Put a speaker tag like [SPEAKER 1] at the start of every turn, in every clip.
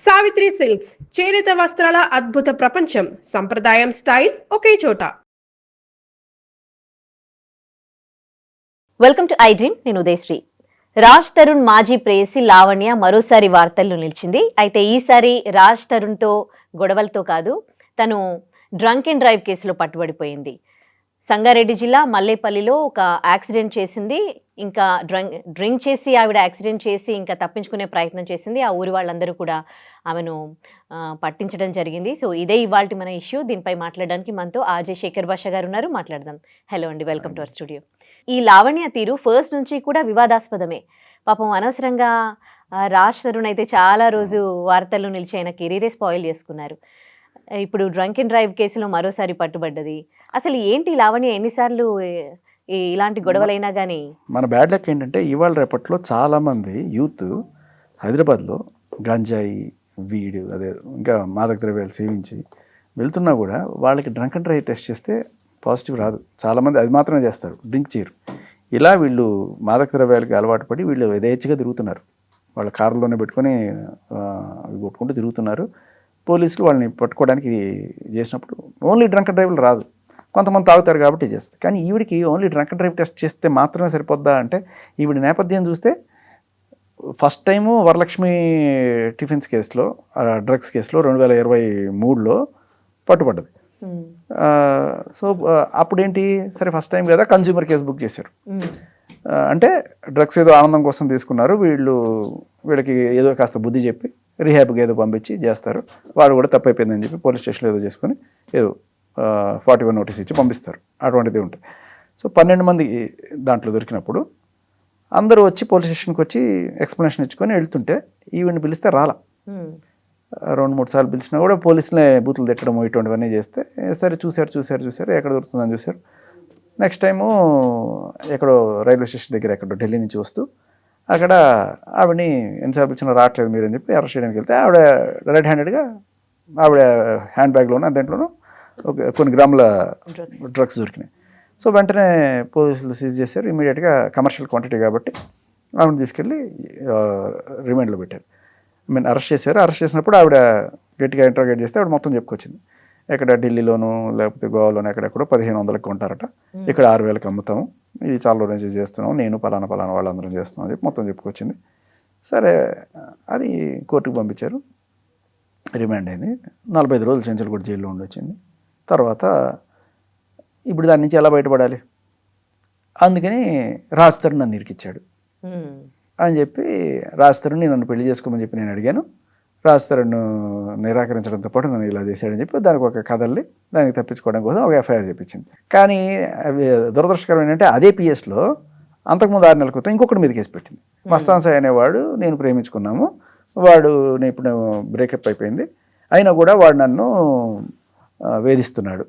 [SPEAKER 1] Savitri silks చేనేత వస్త్రాల అద్భుత ప్రపంచం. సంప్రదాయం స్టైల్ ఒకే చోట.
[SPEAKER 2] Welcome to I dream. నేను ఉదయశ్రీ. రాజ్ తరుణ్ మాజీ ప్రేయసి లావణ్య మరోసారి వార్తల్లో నిలిచింది. అయితే ఈసారి రాజ్ తరుణ్తో గొడవలతో కాదు, తను డ్రంక్ అండ్ డ్రైవ్ కేసులో పట్టుబడిపోయింది. సంగారెడ్డి జిల్లా మల్లేపల్లిలో ఒక యాక్సిడెంట్ చేసింది. ఇంకా డ్రింక్ చేసి ఆవిడ యాక్సిడెంట్ చేసి ఇంకా తప్పించుకునే ప్రయత్నం చేసింది. ఆ ఊరి వాళ్ళందరూ కూడా ఆమెను పట్టించడం జరిగింది. సో ఇదే ఇవాల్టి మన ఇష్యూ. దీనిపై మాట్లాడడానికి మనతో ఆర్జే శేఖర్ భాష గారు ఉన్నారు. మాట్లాడదాం. హలో అండి, వెల్కమ్ టు అవర్ స్టూడియో. ఈ లావణ్య తీరు ఫస్ట్ నుంచి కూడా వివాదాస్పదమే. పాపం అనవసరంగా రాజ్ తరుణ్ అయితే చాలా రోజు వార్తల్లో నిలిచి ఆయన కెరీరే స్పాయిల్ చేసుకున్నారు. ఇప్పుడు డ్రంక్ అండ్ డ్రైవ్ కేసులో మరోసారి పట్టుబడ్డది. అసలు ఏంటి లావణ్య ఎన్నిసార్లు ఇలాంటి గొడవలైనా కానీ?
[SPEAKER 3] మన బ్యాడ్ లక్ ఏంటంటే ఇవాళ రేపట్లో చాలామంది యూత్ హైదరాబాద్లో గంజాయి, వీడు, అదే ఇంకా మాదక ద్రవ్యాలు సేవించి వెళ్తున్నా కూడా వాళ్ళకి డ్రంక్ అండ్ డ్రైవ్ టెస్ట్ చేస్తే పాజిటివ్ రాదు. చాలామంది అది మాత్రమే చేస్తారు, డ్రింక్ చేయరు. ఇలా వీళ్ళు మాదక ద్రవ్యాలకి అలవాటు పడి వీళ్ళు యథేచ్ఛగా తిరుగుతున్నారు. వాళ్ళ కారులోనే పెట్టుకొని కొట్టుకుంటూ తిరుగుతున్నారు. పోలీసులు వాళ్ళని పట్టుకోవడానికి చేసినప్పుడు ఓన్లీ డ్రంక్ అండ్ డ్రైవ్లు రాదు, కొంతమంది తాగుతారు కాబట్టి చేస్తారు. కానీ ఈవిడికి only drunk and drive test చేస్తే మాత్రమే సరిపోద్దా అంటే, ఈవిడ నేపథ్యం చూస్తే ఫస్ట్ టైము వరలక్ష్మి టిఫిన్స్ కేసులో, డ్రగ్స్ కేసులో 2023లో పట్టుబడ్డది. సో అప్పుడేంటి, సరే ఫస్ట్ టైం కదా కన్జ్యూమర్ కేసు బుక్ చేశారు. అంటే డ్రగ్స్ ఏదో ఆనందం కోసం తీసుకున్నారు, వీళ్ళకి ఏదో కాస్త బుద్ధి చెప్పి రీహాబ్కి ఏదో పంపించి చేస్తారు. వాడు కూడా తప్పైపోయిందని చెప్పి పోలీస్ స్టేషన్లో ఏదో చేసుకుని ఏదో 41 నోటీస్ ఇచ్చి పంపిస్తారు. అటువంటిది ఉంటాయి. సో 12 మంది దాంట్లో దొరికినప్పుడు అందరూ వచ్చి పోలీస్ స్టేషన్కి వచ్చి ఎక్స్ప్లెనేషన్ ఇచ్చుకొని వెళ్తుంటే ఈవెంట్ పిలిస్తే రాలా. 2-3 సార్లు పిలిచినా కూడా పోలీసులే బూతులు తిట్టడం ఇటువంటివన్నీ చేస్తే సరే చూశారు ఎక్కడ దొరుకుతుందని చూశారు. నెక్స్ట్ టైము ఎక్కడో రైల్వే స్టేషన్ దగ్గర ఎక్కడో ఢిల్లీ నుంచి వస్తూ అక్కడ ఆవిడని ఎన్నిసార్లు పిలిచినా రావట్లేదు మీరు అని చెప్పి అరెస్ట్ చేయడానికి వెళ్తే ఆవిడ రెడ్ హ్యాండెడ్గా ఆవిడ హ్యాండ్ బ్యాగ్లోనూ దాంట్లోనూ కొన్ని గ్రాముల డ్రగ్స్ దొరికినాయి. సో వెంటనే పోలీసులు సీజ్ చేశారు. ఇమీడియట్గా కమర్షియల్ క్వాంటిటీ కాబట్టి ఆవిడని తీసుకెళ్ళి రిమాండ్లో పెట్టారు. అరెస్ట్ చేశారు. అరెస్ట్ చేసినప్పుడు ఆవిడ గట్టిగా ఇంటర్గేట్ చేస్తే ఆవిడ మొత్తం చెప్పుకొచ్చింది. ఎక్కడ ఢిల్లీలోను లేకపోతే గోవాలోను ఎక్కడెక్కడో 1500కి కొంటారట, ఇక్కడ 6000కి అమ్ముతాము, ఇది చాలా రోజు నుంచి చేస్తున్నాము, నేను పలానా వాళ్ళందరం చేస్తున్నాం అని చెప్పి మొత్తం చెప్పుకొచ్చింది. సరే అది కోర్టుకు పంపించారు, రిమాండ్ అయింది. 45 రోజులు చెంచల్ కూడా జైల్లో ఉండొచ్చింది. తర్వాత ఇప్పుడు దాని నుంచి ఎలా బయటపడాలి, అందుకని రాజ్ తరుణ్ నన్ను ఇరికిచ్చాడు అని చెప్పి రాజ్ తరుణ్ నన్ను పెళ్లి చేసుకోమని చెప్పి నేను అడిగాను. రాజ్ తరుణ్ నిరాకరించడంతో పాటు నన్ను ఇలా చేశాడని చెప్పి దానికి ఒక కథల్ని దానికి తప్పించుకోవడం కోసం ఒక ఎఫ్ఐఆర్ చెప్పించింది. కానీ అవి దురదృష్టకరం ఏంటంటే అదే పిఎస్లో అంతకుముందు 6 నెలల క్రితం ఇంకొకటి మీద కేసు పెట్టింది. మస్తాన్ సాయి అనేవాడు, నేను ప్రేమించుకున్నాము, వాడు నేను ఇప్పుడు బ్రేకప్ అయిపోయింది, అయినా కూడా వాడు నన్ను వేధిస్తున్నాడు,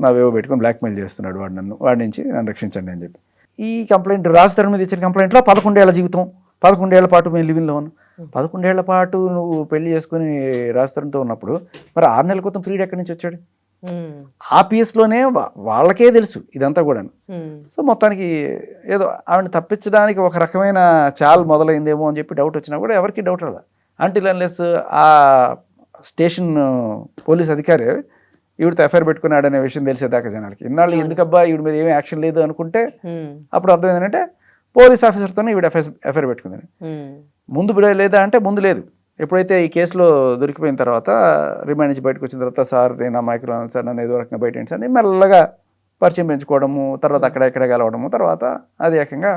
[SPEAKER 3] నావేవో పెట్టుకొని బ్లాక్మెయిల్ చేస్తున్నాడు, వాడి నుంచి నన్ను రక్షించండి అని చెప్పి ఈ కంప్లైంట్ రాజ్ తరుణ్ మీద ఇచ్చిన కంప్లైంట్లో 11 ఏళ్ల జీవితం, 11 ఏళ్ల పాటు మేము లివింగ్లో ఉన్నాం. 11 ఏళ్ల పాటు నువ్వు పెళ్లి చేసుకుని రాజ్ తరుణ్తో ఉన్నప్పుడు మరి 6 నెలల క్రితం ఫ్రీడ్ ఎక్కడి నుంచి వచ్చాడు? ఆ పిఎస్లోనే వాళ్ళకే తెలుసు ఇదంతా కూడా. సో మొత్తానికి ఏదో ఆవిడని తప్పించడానికి ఒక రకమైన చాలు మొదలైందేమో అని చెప్పి డౌట్ వచ్చినా కూడా ఎవరికి డౌట్ రాదా. అంటిల్ అన్లెస్ ఆ స్టేషన్ పోలీస్ అధికారి ఈవిడితో ఎఫ్ఐఆర్ పెట్టుకున్నాడనే విషయం తెలిసేదాకా జనాలకి ఇన్నాళ్ళు ఎందుకబ్బా ఈవిడ మీద ఏమీ యాక్షన్ లేదు అనుకుంటే అప్పుడు అర్థం ఏంటంటే పోలీస్ ఆఫీసర్తోనే ఈవిడ ఎఫ్ఐఆర్ పెట్టుకుందని. ముందు లేదా అంటే ముందు లేదు. ఎప్పుడైతే ఈ కేసులో దొరికిపోయిన తర్వాత రిమాండ్ నుంచి బయటకు వచ్చిన తర్వాత సార్ నేను అమాయకులు సార్ నన్ను ఏదో రకంగా బయట సార్ అని మెల్లగా పరిచయం పెంచుకోవడము, తర్వాత అక్కడెక్కడ కలవడము, తర్వాత అది ఏకంగా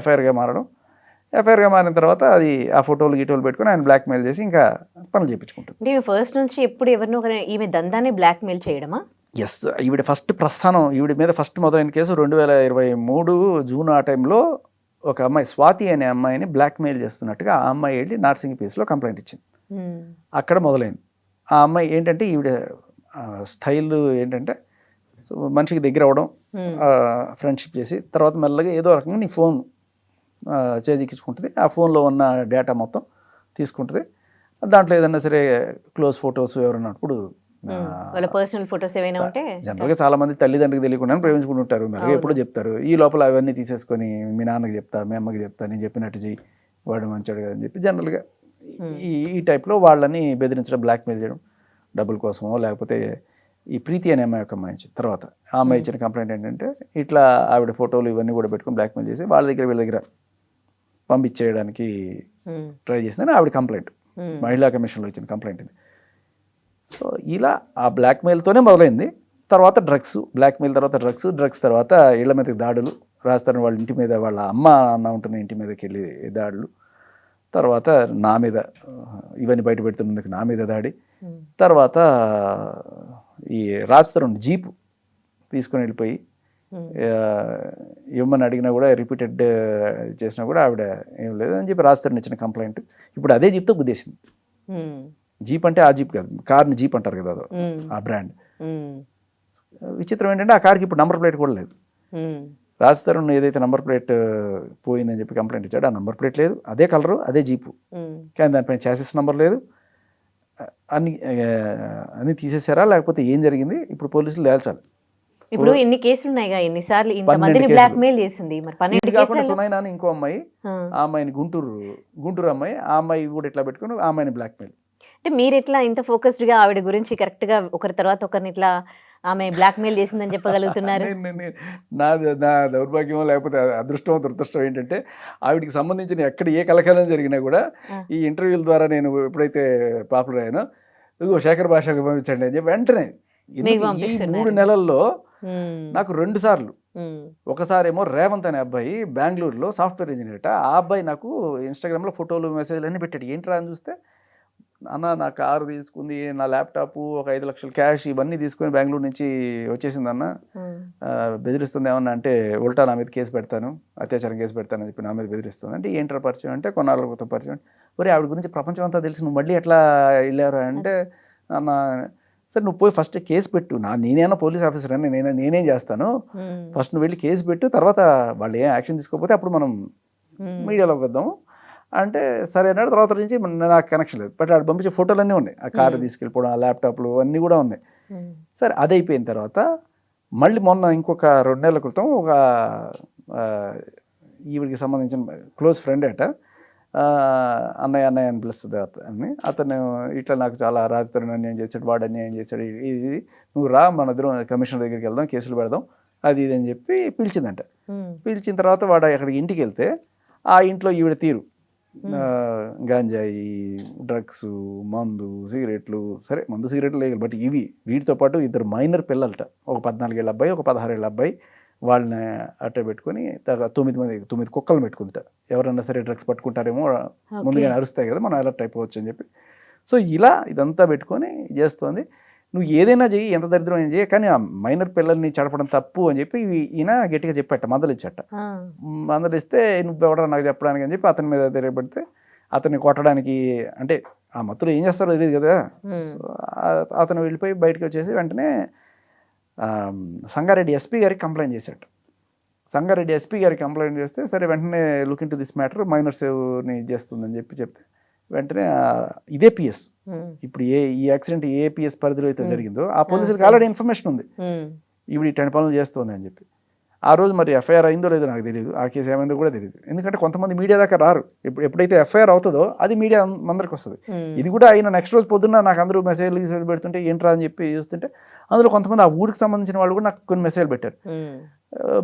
[SPEAKER 3] ఎఫ్ఐఆర్గా మారడం. ఎఫ్ఐఆర్గా మారిన తర్వాత అది ఆ ఫోటోలు గిటోలు పెట్టుకుని ఆయన బ్లాక్మెయిల్ చేసి ఇంకా పనులు చేయించుకుంటుంది.
[SPEAKER 2] అంటే ఫస్ట్ నుంచి ఎప్పుడు ఎవరినో ఈమె దందాన్ని బ్లాక్మెయిల్ చేయడమా?
[SPEAKER 3] ఎస్, ఈవిడ ఫస్ట్ ప్రస్థానం, ఈవిడ మీద ఫస్ట్ మొదలైన కేసు 2023 జూన్ ఆ టైంలో ఒక అమ్మాయి స్వాతి అనే అమ్మాయిని బ్లాక్మెయిల్ చేస్తున్నట్టుగా ఆ అమ్మాయి వెళ్ళి నార్సింగ్ పీస్లో కంప్లైంట్ ఇచ్చింది. అక్కడ మొదలైంది. ఆ అమ్మాయి ఏంటంటే ఈవిడ స్టైల్ ఏంటంటే మనిషికి దగ్గర అవ్వడం, ఫ్రెండ్షిప్ చేసి తర్వాత మెల్లగా ఏదో రకంగా నీ ఫోన్ చేజిక్కించుకుంటుంది. ఆ ఫోన్లో ఉన్న డేటా మొత్తం తీసుకుంటుంది. దాంట్లో ఏదన్నా సరే క్లోజ్ ఫొటోస్ ఎవరన్నప్పుడు
[SPEAKER 2] వాళ్ళ పర్సనల్ ఫొటోస్ ఏమైనా ఉంటే
[SPEAKER 3] జనరల్గా చాలా మంది తల్లిదండ్రులకు తెలియకుండా ప్రేమించుకుంటుంటారు. మరి ఎప్పుడో చెప్తారు. ఈ లోపల అవన్నీ తీసేసుకొని మీ నాన్నకి చెప్తా, మీ అమ్మకి చెప్తా, నేను చెప్పినట్టు చెయ్యి, వాడు మంచోడు కదా అని చెప్పి జనరల్గా ఈ టైప్లో వాళ్ళని బెదిరించడం, బ్లాక్మెయిల్ చేయడం డబ్బుల కోసమో, లేకపోతే ఈ ప్రీతి అనే అమ్మాయి ఒక అమ్మాయి ఇచ్చింది. తర్వాత ఆ అమ్మాయి ఇచ్చిన కంప్లైంట్ ఏంటంటే ఇట్లా ఆవిడ ఫోటోలు ఇవన్నీ కూడా పెట్టుకొని బ్లాక్మెయిల్ చేసి వాళ్ళ దగ్గర వీళ్ళ దగ్గర పంపించేయడానికి ట్రై చేసిందని ఆవిడ కంప్లైంట్, మహిళా కమిషన్లో ఇచ్చిన కంప్లైంట్ ఇది. సో ఇలా ఆ బ్లాక్మెయిల్తోనే మొదలైంది. తర్వాత డ్రగ్స్, బ్లాక్మెయిల్ తర్వాత డ్రగ్స్ తర్వాత ఇళ్ల మీదకి దాడులు, రాజస్థాన్ వాళ్ళ ఇంటి మీద, వాళ్ళ అమ్మ అన్న ఉంటున్న ఇంటి మీదకి వెళ్ళి దాడులు, తర్వాత నా మీద ఇవన్నీ బయట పెడుతున్నందుకు నా మీద దాడి, తర్వాత ఈ రాజస్థాన్ జీపు తీసుకొని వెళ్ళిపోయి ఇవ్వమని అడిగినా కూడా రిపీటెడ్ చేసినా కూడా ఆవిడ ఏం లేదు అని చెప్పి రాజస్థాన్ ఇచ్చిన కంప్లైంట్. ఇప్పుడు అదే జీప్తో గుద్దేసింది. జీప్ అంటే ఆ జీప్ కాదు, కార్ని జీప్ అంటారు కదా, అదో ఆ బ్రాండ్. విచిత్రం ఏంటంటే ఆ కార్కి ఇప్పుడు నంబర్ ప్లేట్ కూడా లేదు. రాజస్థాన్ ఏదైతే నంబర్ ప్లేట్ పోయిందని చెప్పి కంప్లైంట్ ఇచ్చాడు, ఆ నంబర్ ప్లేట్ లేదు, అదే కలరు, అదే జీపు, కానీ దానిపైన చాసిస్ నెంబర్ లేదు. అన్ని తీసేసారా లేకపోతే ఏం జరిగింది ఇప్పుడు పోలీసులు తేల్చాలి.
[SPEAKER 2] ఇప్పుడు ఎన్ని కేసులు ఉన్నాయిగా, ఎన్నిసార్లు ఇంతమందిని బ్లాక్మెయిల్ చేసింది, మరి 12
[SPEAKER 3] కాకుండా సునైనా అని ఇంకో అమ్మాయి, ఆ అమ్మాయిని గుంటూరు అమ్మాయి, ఆ అమ్మాయి కూడా ఇట్లా పెట్టుకుని ఆ అమ్మాయిని బ్లాక్మెయిల్.
[SPEAKER 2] అంటే మీరు ఎట్లా ఇంత ఫోకస్డ్ గా ఆవిడ గురించి కరెక్ట్ గా ఒకరి తర్వాత ఒకరిని ఇట్లా ఆమె బ్లాక్మెయిల్ చేసిందని చెప్పగలుగుతున్నారు?
[SPEAKER 3] నా దౌర్భాగ్యం లేకపోతే అదృష్టం దురదృష్టం ఏంటంటే ఆవిడికి సంబంధించిన ఎక్కడ ఏ కలకాలం జరిగినా కూడా ఈ ఇంటర్వ్యూల ద్వారా నేను ఎప్పుడైతే పాపులర్ అయ్యానో, ఇదిగో శేఖర్ భాషకు పంపించండి అని చెప్పి వెంటనే ఈ 3 నెలల్లో నాకు 2 సార్లు, ఒకసారేమో రేవంత్ అనే అబ్బాయి బెంగళూరులో సాఫ్ట్వేర్ ఇంజనీర్, ఆ అబ్బాయి నాకు ఇన్స్టాగ్రామ్లో ఫోటోలు మెసేజ్లు అన్నీ పెట్టాడు. ఏంట్రా అని చూస్తే, అన్న నా కారు తీసుకుంది, నా ల్యాప్టాప్, ఒక 5 లక్షల క్యాష్ ఇవన్నీ తీసుకొని బెంగళూరు నుంచి వచ్చేసింది అన్న, బెదిరిస్తుంది ఏమన్నా అంటే ఉల్టా నా మీద కేసు పెడతాను, అత్యాచారం కేసు పెడతాను అని చెప్పి నా మీద బెదిరిస్తుంది. అంటే ఏంట్రా పరిచయం అంటే, కొన్నాళ్ళ క్రితం పరిచయం. ఒరే ఆవిడ గురించి ప్రపంచం అంతా తెలిసి నువ్వు మళ్ళీ ఎట్లా వెళ్ళారు అంటే, అన్న సరే నువ్వు పోయి ఫస్ట్ కేసు పెట్టు, నేనేనా పోలీస్ ఆఫీసర్ అని నేనేం చేస్తాను, ఫస్ట్ నువ్వు వెళ్ళి కేసు పెట్టు, తర్వాత వాళ్ళు ఏం యాక్షన్ తీసుకోకపోతే అప్పుడు మనం మీడియాలోకి వద్దాము అంటే సరే అన్నాడు. తర్వాత నుంచి నాకు కనెక్షన్ లేదు, బట్ ఆడు పంపించే ఫోటోలు అన్నీ ఉన్నాయి, ఆ కారు తీసుకెళ్ళిపోవడం, ఆ ల్యాప్టాప్లు అన్నీ కూడా ఉన్నాయి. సరే అది అయిపోయిన తర్వాత మళ్ళీ మొన్న ఇంకొక 2 నెలల క్రితం ఒక ఈవిడికి సంబంధించిన క్లోజ్ ఫ్రెండ్ అట, అన్నయ్య అని పిలుస్తుంది అని, అతను ఇట్లా నాకు చాలా రాజతరుణ్ అన్యాయం చేశాడు, వాడు అన్యాయం చేశాడు, ఇది నువ్వు రా మన ఇద్దరం కమిషనర్ దగ్గరికి వెళ్దాం, కేసులు పెడదాం అది ఇది అని చెప్పి పిలిచిందంట. పిలిచిన తర్వాత వాడు అక్కడికి ఇంటికి వెళ్తే ఆ ఇంట్లో ఈవిడ తీరు, గాంజాయి, డ్రగ్స్, మందు, సిగరెట్లు, సరే మందు సిగరెట్లు లేదు, బట్ ఇవి వీటితో పాటు 2 మైనర్ పిల్లలట, ఒక 14 ఏళ్ళ అబ్బాయి, ఒక 16 ఏళ్ళ అబ్బాయి, వాళ్ళని అట్ట పెట్టుకొని 9 కుక్కలు పెట్టుకుంటా, ఎవరన్నా సరే డ్రగ్స్ పట్టుకుంటారేమో ముందుగానే అరుస్తాయి కదా, మనం అలర్ట్ అయిపోవచ్చు అని చెప్పి. సో ఇలా ఇదంతా పెట్టుకొని చేస్తోంది. నువ్వు ఏదైనా చెయ్యి, ఎంత దరిద్రం ఏం చేయి, కానీ ఆ మైనర్ పిల్లల్ని చెడపడం తప్పు అని చెప్పి ఈయన గట్టిగా చెప్పాట, మందలిచ్చట. మందలిస్తే నువ్వు ఎవడరా నాకు చెప్పడానికి అని చెప్పి అతని మీద తిరగబడితే, అతన్ని కొట్టడానికి, అంటే ఆ మత్తులో ఏం చేస్తారో తెలియదు కదా, సో అతను వెళ్ళిపోయి బయటకు వచ్చేసి వెంటనే సంగారెడ్డి ఎస్పీ గారికి కంప్లైంట్ చేశాడు. సంగారెడ్డి ఎస్పీ గారికి కంప్లైంట్ చేస్తే సరే వెంటనే look into this matter, మైనర్స్ని చేస్తుందని చెప్తే వెంటనే ఇదే పిఎస్, ఇప్పుడు ఈ యాక్సిడెంట్ ఏ పిఎస్ పరిధిలో అయితే జరిగిందో ఆ పోలీసులకు ఆల్రెడీ ఇన్ఫర్మేషన్ ఉంది, ఇప్పుడు ఇట్లాంటి పనులు చేస్తుంది అని చెప్పి. ఆ రోజు మరి ఎఫ్ఐఆర్ అయిందో లేదో నాకు తెలియదు, ఆ కేసు ఏమైందో కూడా తెలియదు, ఎందుకంటే కొంతమంది మీడియా దాకా రారు. ఎప్పుడైతే ఎఫ్ఐఆర్ అవుతుందో అది మీడియా అందరికి వస్తుంది. ఇది కూడా అయిన నెక్స్ట్ రోజు పొద్దున్న నాకు అందరూ మెసేజ్లు పెడుతుంటే ఏంట్రా అని చెప్పి చూస్తుంటే అందులో కొంతమంది ఆ ఊరికి సంబంధించిన వాళ్ళు కూడా నాకు కొన్ని మెసేజ్లు పెట్టారు.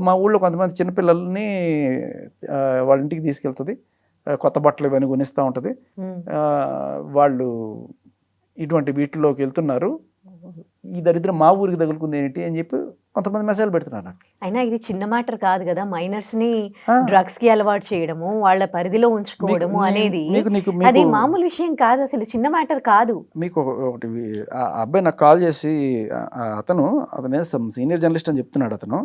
[SPEAKER 3] మా ఊళ్ళో కొంతమంది చిన్నపిల్లల్ని వాళ్ళ ఇంటికి తీసుకెళ్తుంది, కొత్త బట్టలు ఇవన్నీ కొనిస్తూ ఉంటుంది, వాళ్ళు ఇటువంటి వీటిలోకి వెళ్తున్నారు, ఈ దరిద్రం మా ఊరికి తగులుకుంది ఏంటి అని చెప్పి కొంతమంది మెసేజ్లు పెడుతున్నారు నాకు.
[SPEAKER 2] అయినా ఇది చిన్న మ్యాటర్ కాదు కదా, మైనర్స్ ని డ్రగ్స్ కి అలవాటు చేయడము, వాళ్ళ పరిధిలో ఉంచుకోవడము అనేది అది మామూలు విషయం కాదు, అసలు చిన్న మ్యాటర్ కాదు.
[SPEAKER 3] మీకు ఒకటి ఆ అబ్బాయి నాకు కాల్ చేసి, అతను సీనియర్ జర్నలిస్ట్ అని చెప్తున్నాడు. అతను